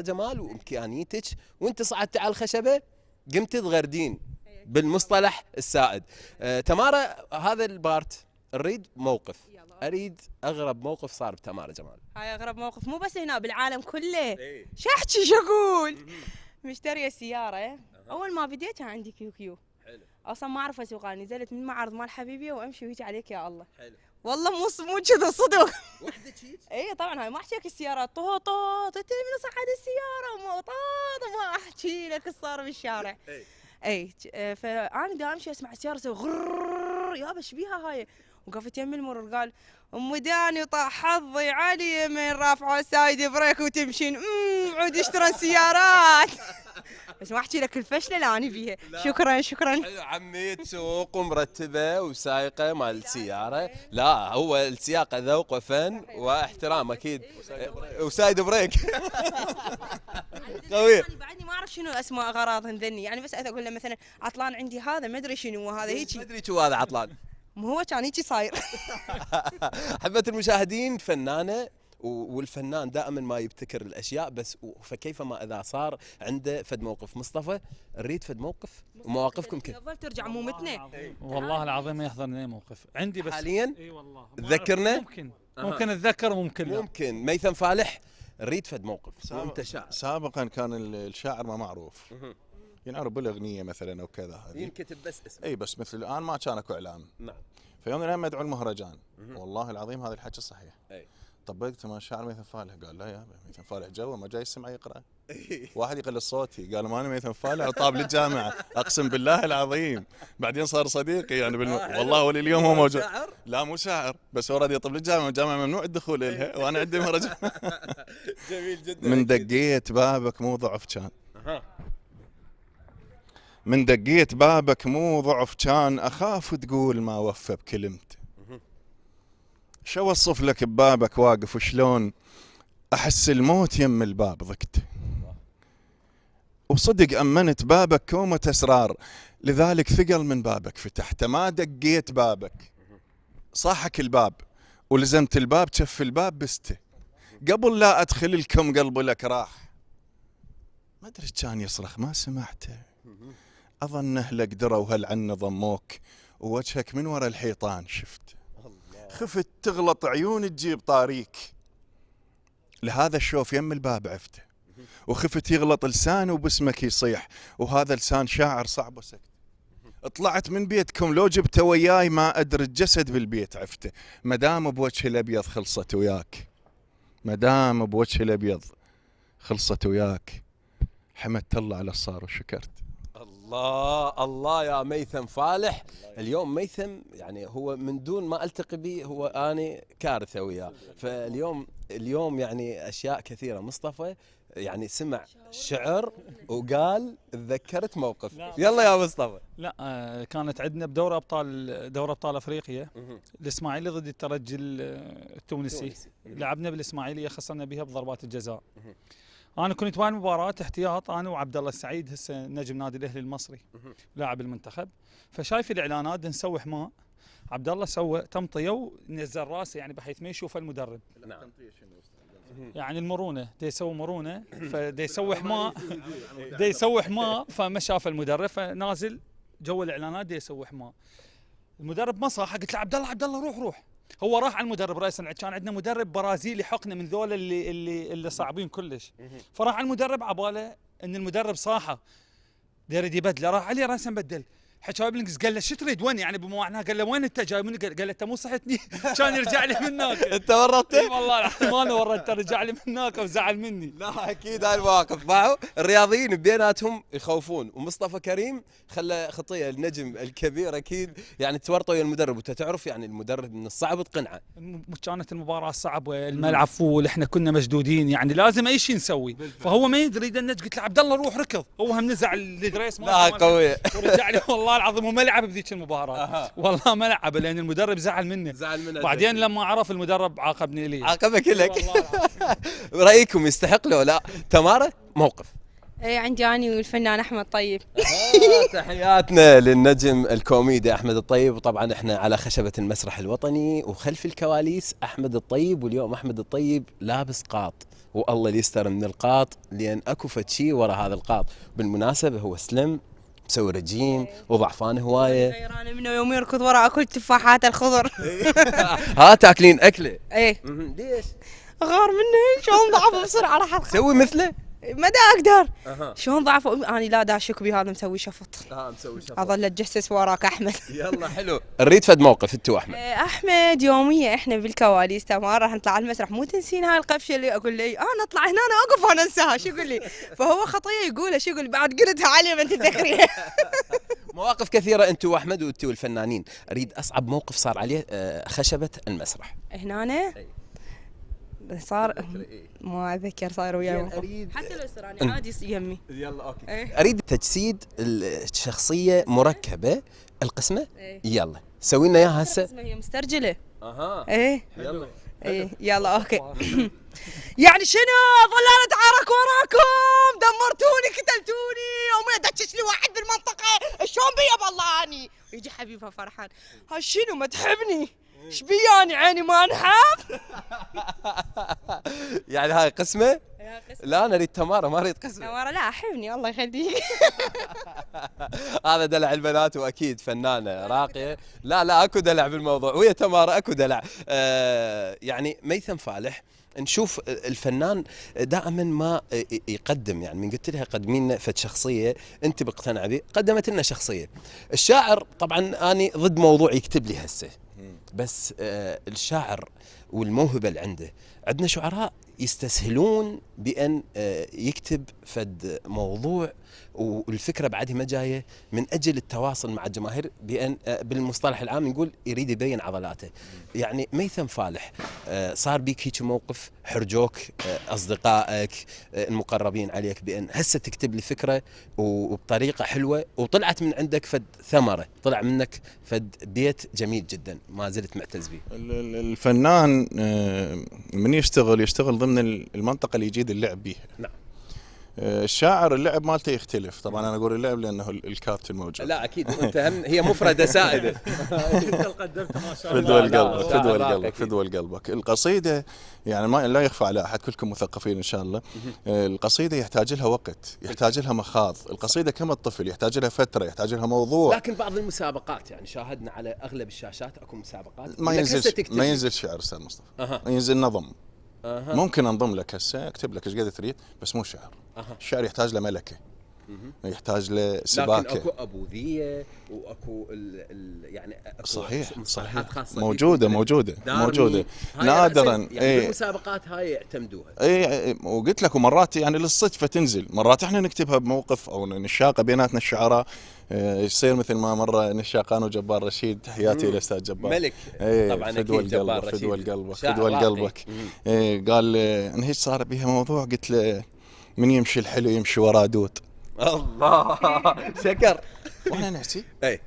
جمال وإمكانيتك وانت صعدت على الخشبة قمت تغردين بالمصطلح السائد. تمارا هذا البارت نريد موقف اريد اغرب موقف صار بتمارا جمال. هاي اغرب موقف مو بس هنا بالعالم كله. شو احكي شو اقول؟ مشتريه سياره اول ما بديت كان عندي كيو حلو اصلا ما اعرف اسوق نزلت من معرض مال حبيبي وامشي ويجي عليك يا الله. حلو والله مو كذا صدق. وحده شيء اي طبعا هاي ما احكي لك السيارات طوطوط انت من صعد السياره ما احكي لك ايش صار بالشارع. اي فانا دا امشي اسمع السياره تسوي غرر يابا ايش بيها هاي وقفت يم المرور قال ام داني طاح حظي علي من رافعه سايد بريك وتمشين عود يشترون سيارات. بس ما احكي لك الفشله اللي اني فيها. شكرا حلو عمي تسوق ومرتبه وسايقه مال السياره. لا هو السياقه ذوق وفن واحترام اكيد وسايد بريك. قوي. بعدني ما اعرف شنو اسماء اغراضهم ذني يعني بس اقول له مثلا عطلان عندي هذا ما ادري شنو هذا هيك ما ادري شو هذا عطلان. مو هو كان هيك صاير. حبة المشاهدين فنانة والفنان دائما ما يبتكر الاشياء بس فكيف ما اذا صار عنده فد موقف. مصطفى نريد فد موقف ومواقفكم كيف؟ تفضل ترجع مو متنا. والله العظيم ما يحضرني أي موقف عندي بس حاليا اي والله تذكرنا؟ ممكن اتذكر وممكن لا. ممكن ميثم فالح نريد فد موقف وانت شاعر. سابقا كان الشاعر ما معروف، ينعرف بالاغنيه مثلا او كذا، ينكتب بس اسمه. اي بس مثل الان ما كان اكو اعلام. نعم. فيوم من الايام مدعو المهرجان، والله العظيم هذا الحكي صحيح. اي طبقت مع الشاعر ميثم فالح، قال لا يا ميثم فالح جو ما جاي يسمع يقرا. واحد يقلد صوتي، قال ما انا ميثم فالح وطاب للجامعه، اقسم بالله العظيم. بعدين صار صديقي يعني والله ولليوم هو موجود. لا مو شاعر، بس هو راد يطلب للجامعه، والجامعه ممنوع الدخول لها وانا عندي مهرجان. جميل جدا. من دقيت بابك مو ضعف كان، من دقيت بابك مو ضعف كان، اخاف تقول ما وفى بكلمته. شو اوصف لك ببابك واقف وشلون احس الموت يم الباب ضقت، وصدق امنت بابك كومة اسرار، لذلك ثقل من بابك فتحته. ما دقيت بابك صاحك الباب، ولزمت الباب شف الباب بسته، قبل لا ادخل لكم قلبي لك راح. ما ادري كان يصرخ ما سمعته، اظن اهلك دروا هل عنا ضموك، ووجهك من ورا الحيطان شفت. خفت تغلط عيون تجيب طاريك، لهذا الشوف يم الباب عفته، وخفت يغلط لسان وباسمك يصيح، وهذا لسان شاعر صعب وسكت. طلعت من بيتكم لو جبته وياي، ما ادري الجسد بالبيت عفته، مدام بوجه الابيض خلصت وياك، مدام بوجه الابيض خلصت وياك، حمدت الله على الصار وشكرت. الله الله يا ميثم فالح. اليوم ميثم يعني هو من دون ما التقي به هو اني كارثه وياه، فاليوم يعني اشياء كثيره. مصطفى يعني سمع شعر وقال تذكرت موقف. يلا يا مصطفى. لا كانت عندنا بدورة ابطال افريقيا الاسماعيلي ضد الترجي التونسي، لعبنا بالاسماعيليه خسرنا بها بضربات الجزاء. انا كنت وين المباراه احتياط انا وعبد الله السعيد هسه نجم نادي الاهلي المصري لاعب المنتخب، فشايف الاعلانات نسوي حماء، عبد الله سوى تمطيه ونزل راسه يعني بحيث ما يشوف المدرب. نعم. يعني المرونه دا يسوي مرونه، فدا يسوي حماء، دا يسوي حماء، فما شاف المدرب فنازل جو الاعلانات دا يسوي حماء. المدرب ما صاح، قلت له عبد الله روح. هو راح على المدرب رئيس، كان عندنا مدرب برازيلي حقنا من ذولا اللي صعبين كلش، فراح على المدرب عباله ان المدرب صاحه يريد يبدله، راح عليه راسا بدل، حكى بالانجليزي قال له شو تريد وين يعني بمعنى، قال له وين انت جاي من، قال له انت مو صحتني، كان يرجع لي من هناك. انت ورطته؟ اي والله العظيم انا ورطته، رجع لي من هناك وزعل مني. لا اكيد هاي المواقف معه. الرياضيين بيناتهم يخوفون، ومصطفى كريم خلى خطيه النجم الكبير اكيد يعني تورطوا ويا المدرب، وانت تعرف يعني المدرب من الصعب تقنعه. كانت المباراه صعبه، الملعب فول، احنا كنا مشدودين يعني لازم اي شيء نسوي، فهو ما يدري قلت له عبد الله روح ركض، هو هم نزع الدريس لا قويه ورجع لي والله العظيم وما لعب بذيك المباراه. والله ما لعب لان المدرب زعل منه. بعدين لما عرف المدرب عاقبني لي. عاقبك لك. رايكم يستحق له لا؟ تمارة موقف. اي عندي اني والفنان احمد طيب. تحياتنا للنجم الكوميدي احمد الطيب، وطبعا احنا على خشبة المسرح الوطني وخلف الكواليس احمد الطيب، واليوم احمد الطيب لابس قاط، والله اللي يستر من القاط لان اكو فد شيء ورا هذا القاط. بالمناسبة هو سلم مسوي رجيم وضعفان هوايه. غيرانه منه يوم يركض ورا اكل تفاحات الخضر. ها تاكلين اكله؟ ايه. ليش؟ غار منه شلون ضعف بسرعه راح سوي مثله؟ ما دا اقدر. شلون ضعف انا لا داشك بي هذا مسوي شفط. مسوي شفط. اظل اتجسس وراك احمد. يلا حلو. نريد فد موقف انتو احمد. احمد يوميه احنا بالكواليس تمام راح نطلع على المسرح، مو تنسين هاي القفشه اللي اقول لي انا اطلع هنا انا اقف وانا انساها، شو يقول لي؟ فهو خطيه يقولها، شو يقول بعد قلتها علي ما تتذكريها. مواقف كثيره انتو واحمد وانتو الفنانين، اريد اصعب موقف صار عليه خشبه المسرح. هنا صار ما اتذكر صار وياي حتى لو صار انا عادي يمي. يلا اوكي. اريد تجسيد الشخصيه مركبه القسمه. يلا سوي لنا اياها هسه. هي مسترجله. ايه يلا. ايه يلا اوكي. يعني شنو ظل انا اتعارك وراكم، دمرتوني قتلتوني، وما دشش لي واحد بالمنطقه، شلون بيا بالله اني يجي حبيبها فرحان، ها شنو ما تحبني؟ ايش بي يعني عيني ما انحب؟ يعني هاي قسمه؟ لا انا اريد تماره ما اريد قسمه. تمارا لا احبني الله يخليك. هذا دلع البنات واكيد فنانه راقيه. لا اكو دلع بالموضوع ويا تماره اكو دلع. يعني ميثم فالح نشوف الفنان دائما ما يقدم، يعني من قلت لها قدمي لنا فد شخصيه انت مقتنعه به، قدمت لنا شخصيه. الشاعر طبعا اني ضد موضوع يكتب لي هسه، بس الشاعر والموهبه اللي عنده، عندنا شعراء يستسهلون بأن يكتب فد موضوع والفكرة بعدها ما جاية من أجل التواصل مع الجماهير، بأن بالمصطلح العام نقول يريد يبين عضلاته. يعني ميثم فالح صار بيك هيك موقف حرجوك أصدقائك المقربين عليك بأن هسه تكتب لي فكرة وبطريقة حلوة وطلعت من عندك فد ثمرة، طلع منك فد بيت جميل جدا ما زلت معتز به؟ الفنان من يشتغل ضمن المنطقة اللي يجيد اللعب بيها. نعم. الشاعر اللعب مالته يختلف، طبعا انا اقول اللعب لانه الكابتن موجود. لا اكيد انت هي مفردة سائدة. قدمت ما شاء الله. فدوى قلبك. القصيدة يعني ما لا يخفى على احد، كلكم مثقفين ان شاء الله. القصيدة يحتاج لها وقت، يحتاج لها مخاض. القصيدة كما الطفل يحتاج لها فترة، يحتاج لها موضوع. لكن بعض المسابقات يعني شاهدنا على اغلب الشاشات اكو مسابقات ما ينزل شعر استاذ مصطفى. ينزل نظم. ممكن انضم لك هسه اكتب لك ايش قد تريد، بس مو شعر. الشعر يحتاج له ملكه، يحتاج له سباكه. لكن اكو ابوذيه واكو يعني أكو صحيح خاصة موجوده نادرا. يعني المسابقات هاي يعتمدوها. وقلت لك ومرات يعني للصدفه تنزل، مرات احنا نكتبها بموقف او نشاقه بيناتنا الشعراء. يصير مثل ما مره نشاقان وجبار رشيد، تحياتي للاستاذ جبار ملك. طبعا اكيد جبار رشيد. فدوى قلبك. قال انا هيك صار بيها موضوع، قلت له من يمشي الحلو يمشي ورا دود. الله شكر. وانا نحكي اي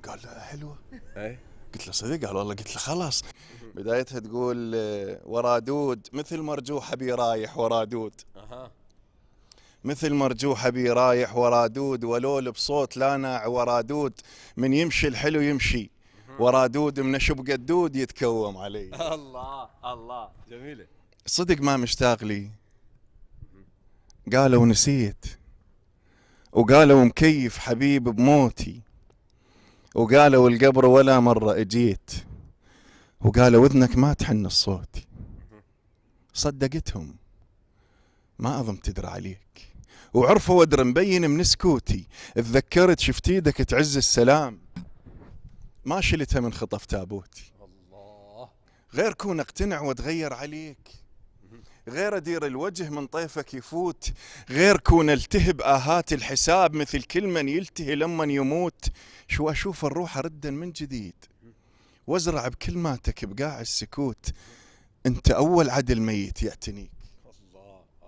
قال حلوه. اي قلت له صدق؟ قال والله. قلت له خلاص. بدايتها تقول ورا دود مثل مرجوحه بي رايح ورا دود. مثل مرجوحه بي رايح ورا دود، ولول بصوت لا ناع ورا دود. من يمشي الحلو يمشي ورا دود، من شبق الدود يتكوم علي. الله جميله. صدق ما مشتاق لي. قالوا نسيت، وقالوا مكيف حبيب بموتي، وقالوا القبر ولا مرة اجيت، وقالوا اذنك ما تحن الصوت. صدقتهم ما اظن تدري عليك، وعرفوا ودر مبين من سكوتي. تذكرت شفت ايدك تعز السلام، ما شلتها من خطف تابوتي. الله. غير كون اقتنع واتغير عليك، غير ادير الوجه من طيفك يفوت، غير كون التهب آهات الحساب مثل كل من يلتهي لما يموت. شو اشوف الروح اردا من جديد، وازرع بكلماتك بقاع السكوت. انت اول عدل ميت يعتنيك،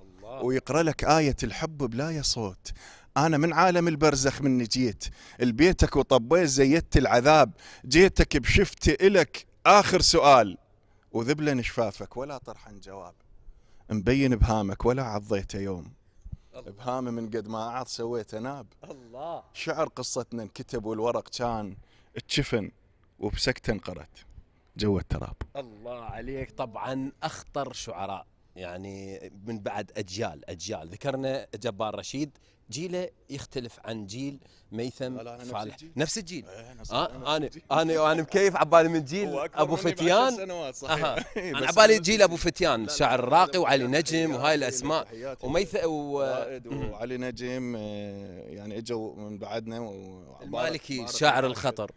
الله ويقرأ لك آية الحب بلا صوت. انا من عالم البرزخ من جيت لبيتك وطبيت زيدت العذاب. جيتك بشفت الك اخر سؤال، وذبلن شفافك ولا طرحن جواب. مبين بهامك ولا عضيته يوم، بهامه من قد ما عاد سويته ناب. الله. شعر قصتنا انكتب والورق كان اتشفن، وبسكته انقرت جوا التراب. الله عليك. طبعا اخطر شعراء يعني من بعد اجيال ذكرنا جبار رشيد، جيله يختلف عن جيل ميثم فالح. نفس الجيل. انا مكيف عبالي من جيل ابو فتيان. انا عبالي جيل ابو فتيان، شاعر الراقي وعلي نجم وهاي الاسماء وعلي نجم يعني اجوا من بعدنا. المالكي شاعر الخطر.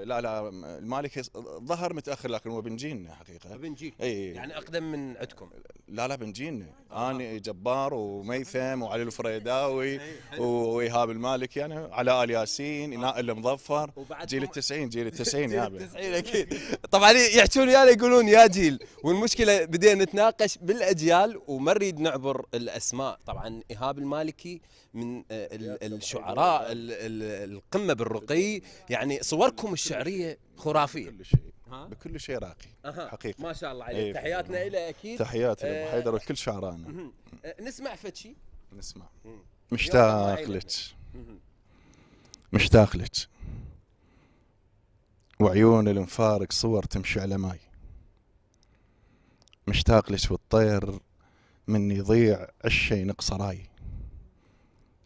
لا المالكي ظهر متاخر، لكن هو بنجيلنا حقيقه. بنجيل اي يعني اقدم من عندكم. لا بنجيلنا. انا جبار وميثم وعلي الفريداوي وايهاب المالكي، يعني علاء الياسين، نائل المظفر، جيل ال90 يا ابي. 90 اكيد. طبعا يحكون ويانا يقولون يا جيل، والمشكله بدينا نتناقش بالاجيال وما نريد نعبر الاسماء. طبعا ايهاب المالكي من الشعراء القمه بالرقي، يعني صوركم الشعريه خرافيه. بكل شيء راقي حقيقه. ما شاء الله عليك. تحياتنا له اكيد. تحياتي لابو حيدر وكل شعرانا. نسمع فتشي. نسمع. مشتاق لك وعيون المفارق صور تمشي على ماي، مشتاق لك والطير من يضيع عشي نقصراي،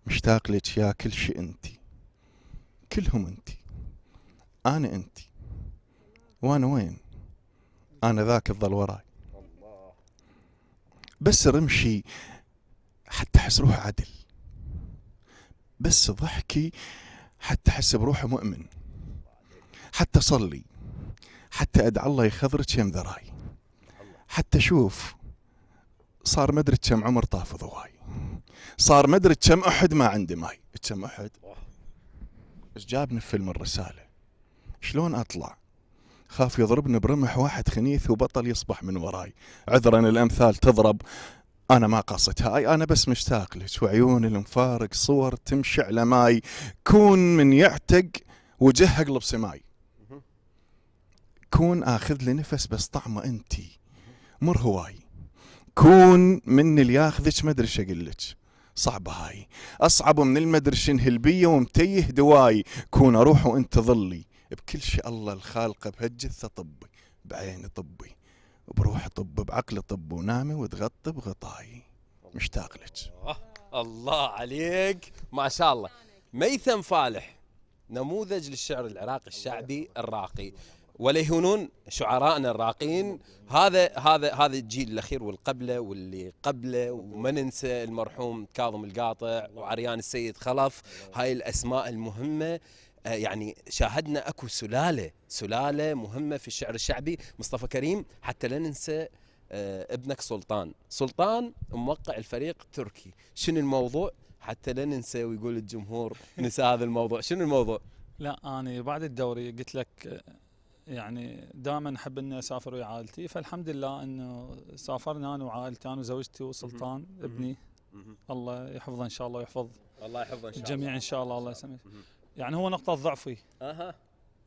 مشتاق لك يا كل شي انتي، كلهم انتي، انا انتي، وانا وين؟ انا ذاك الظل وراي. بس رمشي حتى احس روحي عدل، بس ضحكي حتى احس بروحي مؤمن، حتى صلي، حتى ادعى الله يخضرك يم ذراي، حتى شوف صار مدري كم عمر طاف ضواي، صار مدري كم احد ما عندي ماي. كم احد؟ ايش جابني في فيلم الرسالة؟ شلون اطلع؟ خاف يضربني برمح واحد خنيث وبطل يصبح من وراي. عذرا الامثال تضرب، انا ما قصدت هاي، انا بس مشتاق لك وعيون المفارق صور تمشي على ماي، كون من يعتق وجهه اقلب سماي، كون اخذ لي نفس بس طعمه انتي مر هواي، كون من اللي ياخذك ما ادري ايش اقول لك، صعبه هاي اصعب من المدري شن هلبيه ومتيه دواي، كون اروح وانت ظلي بكل شيء الله الخالقه بهالجثه طبي، بعيني طبي بروح طب بعقل طب ونامي وتغطي بغطاي، مشتاق لك. الله عليك ما شاء الله. ميثم فالح نموذج للشعر العراقي الشعبي الراقي، ولا يهونون شعرائنا الراقين. هذا الجيل الاخير والقبله واللي قبله، وما ننسى المرحوم كاظم القاطع وعريان السيد خلف، هاي الاسماء المهمه. يعني شاهدنا اكو سلاله مهمه في الشعر الشعبي. مصطفى كريم حتى لا ننسى ابنك سلطان موقع الفريق تركي. شنو الموضوع حتى لا ننسى ويقول الجمهور نسى هذا الموضوع؟ شنو الموضوع؟ لا انا بعد الدوري قلت لك يعني دائما احب اني اسافر ويا عائلتي، فالحمد لله انه سافرنا انا وعائلتي، انا وزوجتي وسلطان ابني، الله يحفظه ان شاء الله ويحفظ الله يحفظه ان شاء الجميع الله. ان شاء الله. الله يسلمك. يعني هو نقطة ضعفي.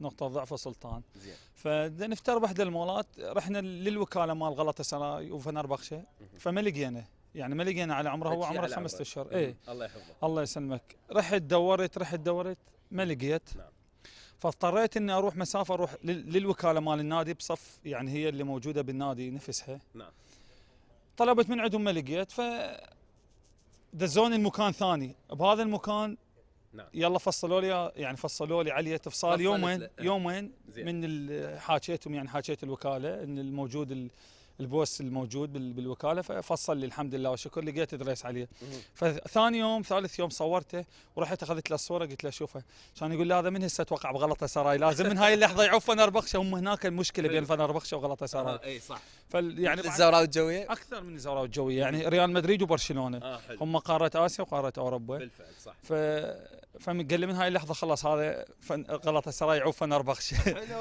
نقطة ضعف سلطان. زين. فنفترض بحد المولات رحنا للوكالة مال غلطة سراي وفنربخشة، فما لقينا، يعني ما لقينا على عمره، هو عمره 5 اشهر. اي الله يحفظه. الله يسلمك. رحت دورت ما لقيت. نعم. فاضطريت اني اروح مسافة، اروح للوكالة مال النادي بصف، يعني هي اللي موجودة بالنادي نفسها. نعم. طلبت من عندهم ما لقيت، ف دزوني المكان ثاني، بهذا المكان نعم. يلا فصلوا لي عليه تفصال يومين زين. من حاكيتهم، يعني حاكيت الوكاله ان الموجود البوس الموجود بالوكاله، ففصل لي الحمد لله والشكر، لقيت ادريس عليه. فثاني يوم ثالث يوم صورته ورحت اخذت له الصوره، قلت له شوفه، كان يقول لي هذا من هسه توقع بغلطه سراي، لازم من هاي اللحظه يعوف فنربخشه. هم هناك المشكله بين فنربخشه وغلطه سراي. اي صح. يعني الزوراء الجويه اكثر من الزوراء الجويه، يعني ريال مدريد وبرشلونه هم قاره اسيا وقاره اوروبا. بالفعل صح. فقال لي من هاي اللحظه خلاص هذا غلطه سراي يعوف فنربخشه.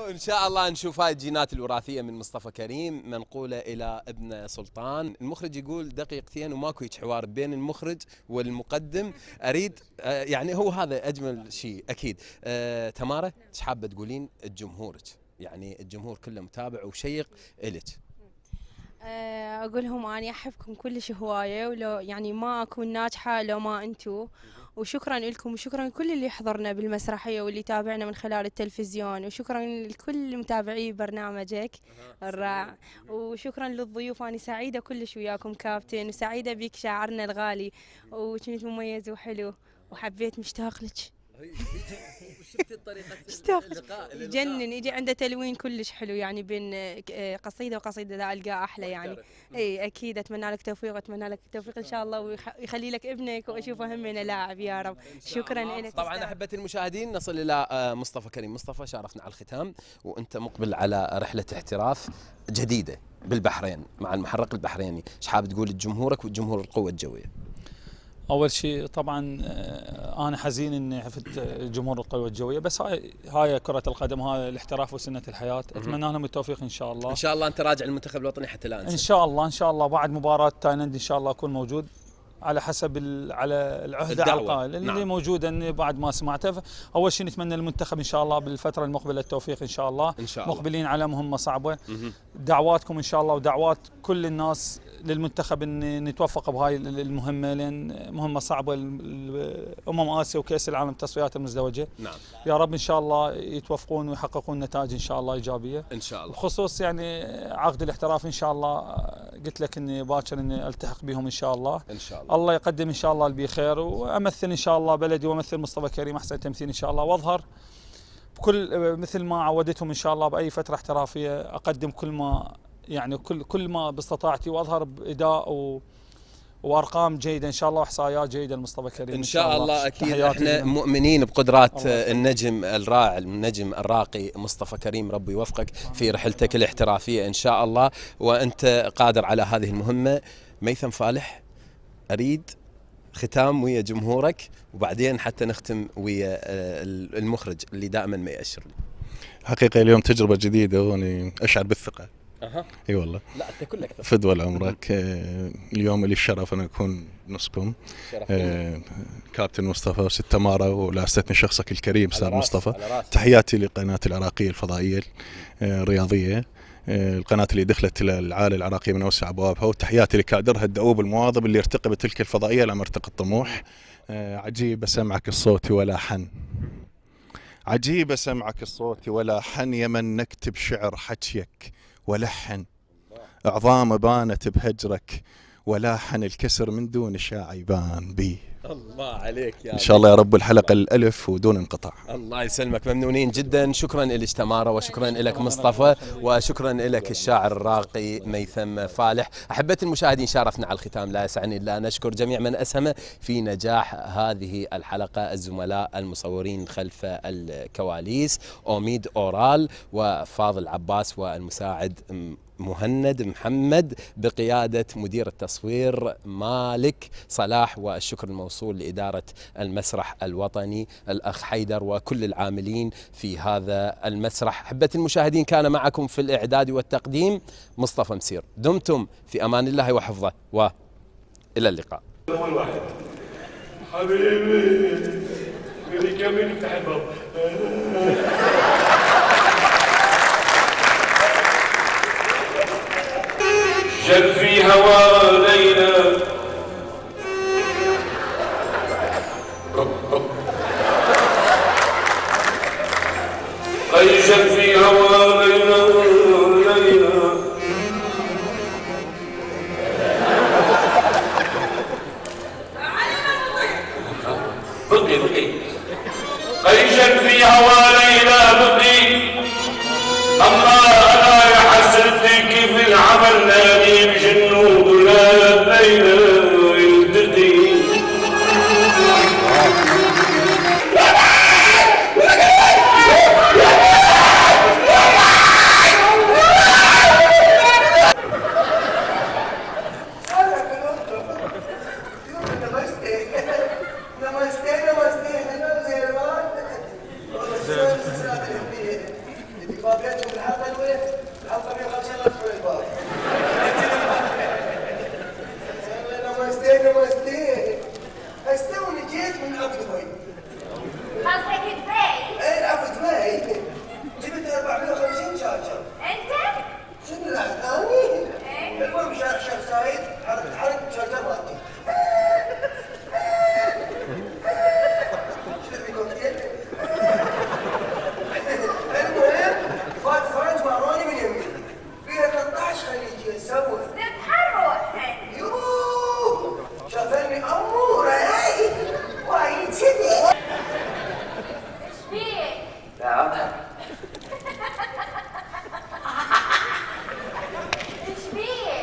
ان شاء الله نشوف هاي الجينات الوراثيه من مصطفى كريم منقوله الى ابن سلطان. المخرج يقول دقيقتين وماكو هيك حوار بين المخرج والمقدم، اريد يعني هو هذا اجمل شيء اكيد. تمارة ايش حابه تقولين لجمهورك؟ يعني الجمهور كله متابع وشيق الك. اقول لهم اني احبكم كلش هوايه، ولو يعني ما اكون ناجحه لو ما انتو، وشكرا لكم وشكرا لكل اللي حضرنا بالمسرحيه واللي تابعنا من خلال التلفزيون، وشكرا لكل متابعي برنامجك الرائع، وشكرا للضيوف. انا سعيده كلش وياكم كابتن، وسعيده بك شاعرنا الغالي، وكنت مميز وحلو وحبيت، مشتاق لك. شفتي طريقه اللقاء يجنن، يجي عنده تلوين كلش حلو، يعني بين قصيده وقصيده لا القاه احلى يعني. اي اكيد اتمنى لك توفيق، واتمنى لك التوفيق ان شاء الله، ويخلي لك ابنك واشوفه همنا لاعب يا رب. شكرا لك. طبعا احبتي المشاهدين نصل الى مصطفى كريم. مصطفى شارفنا على الختام، وانت مقبل على رحله احتراف جديده بالبحرين مع المحرق البحريني، ايش حابب تقول لجمهورك والجمهور القوه الجويه؟ اول شيء طبعا انا حزين اني عفت جمهور القوى الجويه، بس هاي كره القدم، هاي الاحتراف وسنه الحياه. اتمنى لهم التوفيق ان شاء الله. ان شاء الله انت راجع المنتخب الوطني حتى لا انسى. ان شاء الله بعد مباراه تايلاند ان شاء الله اكون موجود على حسب على العهده الدعوة. على القائل اللي نعم. موجوده اني بعد ما سمعته. اول شيء نتمنى المنتخب ان شاء الله بالفتره المقبله التوفيق ان شاء الله. إن شاء الله. مقبلين على مهمه صعبه. دعواتكم ان شاء الله ودعوات كل الناس للمنتخب ان نتوفق بهاي المهمه، لان مهمه صعبه. اسيا وكاس العالم التصفيات المزدوجه. نعم. يا رب ان شاء الله يتوفقون ويحققون نتائج ان شاء الله ايجابيه. ان شاء الله. بخصوص يعني عقد الاحتراف ان شاء الله قلت لك اني باكر اني التحق بهم ان شاء الله. ان شاء الله. الله يقدم ان شاء الله اللي بخير، وامثل ان شاء الله بلدي وامثل مصطفى كريم احسن تمثيل ان شاء الله، واظهر بكل مثل ما عودتهم ان شاء الله باي فتره احترافيه اقدم كل ما يعني كل ما باستطاعتي، واظهر باداء وارقام جيده ان شاء الله واحصائيات جيده لمصطفى كريم ان شاء الله. اكيد احنا جميل. مؤمنين بقدرات النجم الراعي النجم الراقي مصطفى كريم، ربي يوفقك في رحلتك الاحترافيه ان شاء الله، وانت قادر على هذه المهمه. ميثم فالح، اريد ختام ويا جمهورك وبعدين حتى نختم ويا المخرج اللي دائما ما يأشر لي. حقيقة اليوم تجربة جديدة واني اشعر بالثقة. اي والله. لا انت كلك فدوى لعمرك. اليوم لي الشرف ان اكون نصكم. كابتن مصطفى وست تمارا، ولا استثني شخصك الكريم استاذ مصطفى. تحياتي لقناة العراقية الفضائية الرياضية، القناة اللي دخلت إلى العالي العراقي من أوسع أبوابها، وتحياتي لكادرها الدؤوب المواظب اللي ارتقى بتلك الفضائية إلى مرتقى الطموح. عجيب أسمعك الصوت ولا حن، عجيب أسمعك الصوت ولا حن، يمن نكتب شعر حكيك ولحن، عظام بانت بهجرك ولاحن، الكسر من دون شاع يبان بي. الله عليك يا إن شاء الله يا رب الحلقة الألف ودون انقطاع. الله يسلمك، ممنونين جدا. شكرا لك تمارا، وشكرا لك مصطفى، وشكرا لك الشاعر الراقي ميثم فالح. أحبتي المشاهدين، شارفنا على الختام، لا يسعني إلا أن أشكر جميع من أسهم في نجاح هذه الحلقة، الزملاء المصورين خلف الكواليس أوميد أورال وفاضل عباس، والمساعد مهند محمد بقيادة مدير التصوير مالك صلاح، والشكر الموصول لإدارة المسرح الوطني الأخ حيدر وكل العاملين في هذا المسرح. أحبتي المشاهدين، كان معكم في الإعداد والتقديم مصطفى مسير. دمتم في أمان الله وحفظه، وإلى اللقاء. حبيبي قولي كمل افتح الباب. جل في هوى ليلى جل في هوى ليلى ليلى بقي جل في هوى ليلى بقي. الله أنا يا حسرتي كيف العمل نادي بجنود ولا ليلى يلتقي.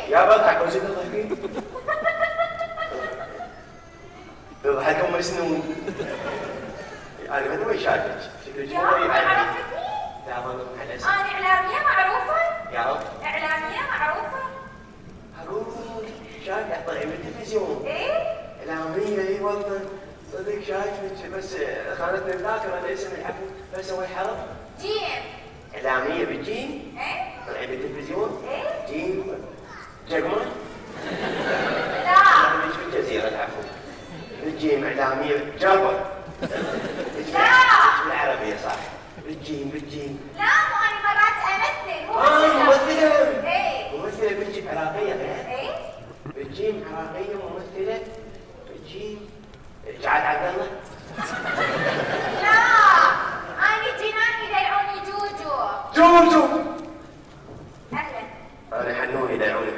يا بضحك وجد ضحكين تضحك ام سنون. انا ما ادري شايفك شكلك يا عرفتني؟ لا ما على اسم. انا اعلاميه معروفه. يا رب اعلاميه معروفه. هقول شايف طالع من التلفزيون. ايه؟ اعلاميه اي والله صدق شايفك بس خانتني الذاكره الاسم الحفل بس هو الحرف. جيم. اعلاميه بالجيم؟ ايه؟ طالع بالتلفزيون؟ ايه؟ جيم جقمه؟ لا. في الجزيره الحفل. بالجيم اعلاميه جبر. لا بالعربيه صح. بالجيم. لا مو انا مرات امثل مو ممثله. ايه ممثله بالجيم عراقيه غير. ايه بالجيم عراقيه ممثله. بالجيم جعل عبد الله. لا انا جناني يدلعوني جوجو جوجو. اهلا انا حنون يدعوني